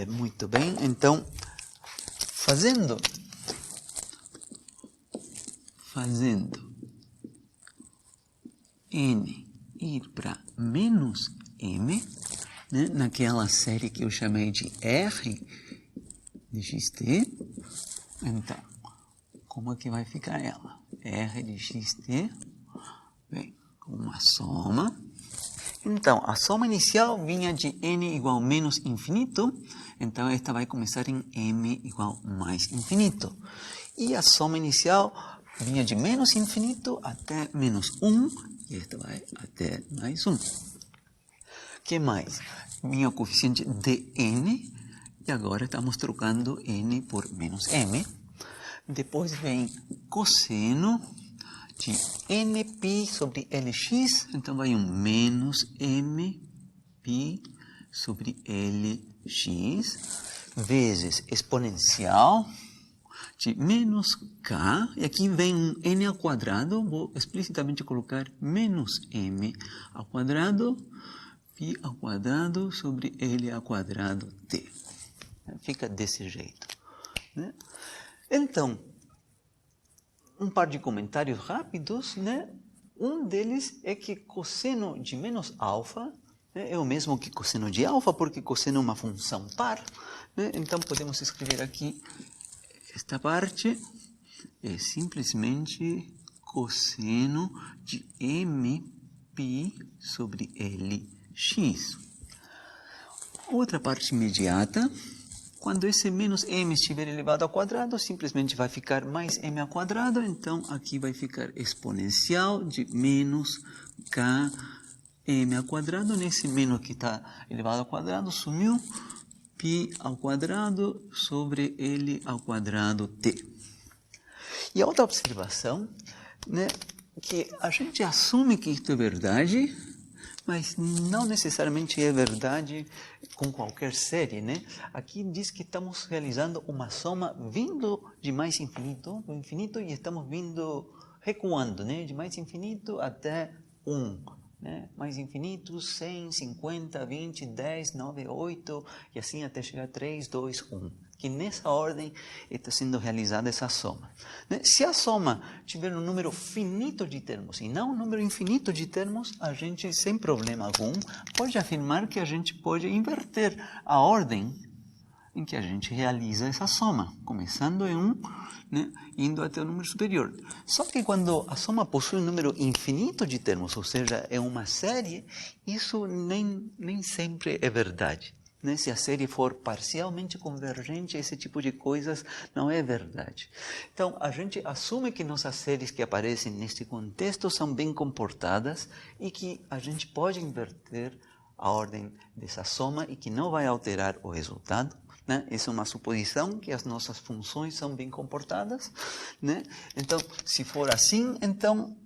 Muito bem, então, fazendo n ir para menos m, né, naquela série que eu chamei de R de xt, então, como é que vai ficar ela? R de xt, bem, uma soma. Então, a soma inicial vinha de n igual a menos infinito, então esta vai começar em m igual a mais infinito. E a soma inicial vinha de menos infinito até menos 1, e esta vai até mais 1. O que mais? Vinha o coeficiente dn, e agora estamos trocando n por menos m. Depois vem cosseno de nπ sobre Lx, então vai um menos mπ sobre Lx, vezes exponencial de menos k, e aqui vem um n ao quadrado, vou explicitamente colocar menos m ao quadrado, π ao quadrado sobre L ao quadrado t. Fica desse jeito, né? Então, um par de comentários rápidos, né? Um deles é que cosseno de menos alfa, né, é o mesmo que cosseno de alfa, porque cosseno é uma função par, né? Então, podemos escrever aqui, esta parte é simplesmente cosseno de mπ sobre Lx. Outra parte imediata, quando esse menos m estiver elevado ao quadrado, simplesmente vai ficar mais m ao quadrado. Então, aqui vai ficar exponencial de menos km ao quadrado. Nesse menos que está elevado ao quadrado, sumiu. Π ao quadrado sobre L ao quadrado t. E a outra observação, né, que a gente assume que isto é verdade, mas não necessariamente é verdade com qualquer série, né? Aqui diz que estamos realizando uma soma vindo de mais infinito, do infinito, e estamos vindo recuando, né? De mais infinito até 1, né? Mais infinito, 100, 50, 20, 10, 9, 8, e assim até chegar a 3, 2, 1. Que nessa ordem está sendo realizada essa soma. Se a soma tiver um número finito de termos e não um número infinito de termos, a gente, sem problema algum, pode afirmar que a gente pode inverter a ordem em que a gente realiza essa soma, começando em 1, né, indo até o número superior. Só que quando a soma possui um número infinito de termos, ou seja, é uma série, isso nem sempre é verdade. Né? Se a série for parcialmente convergente, esse tipo de coisas não é verdade. Então, a gente assume que nossas séries que aparecem neste contexto são bem comportadas e que a gente pode inverter a ordem dessa soma e que não vai alterar o resultado. Né? Essa é uma suposição que as nossas funções são bem comportadas. Né? Então, se for assim, então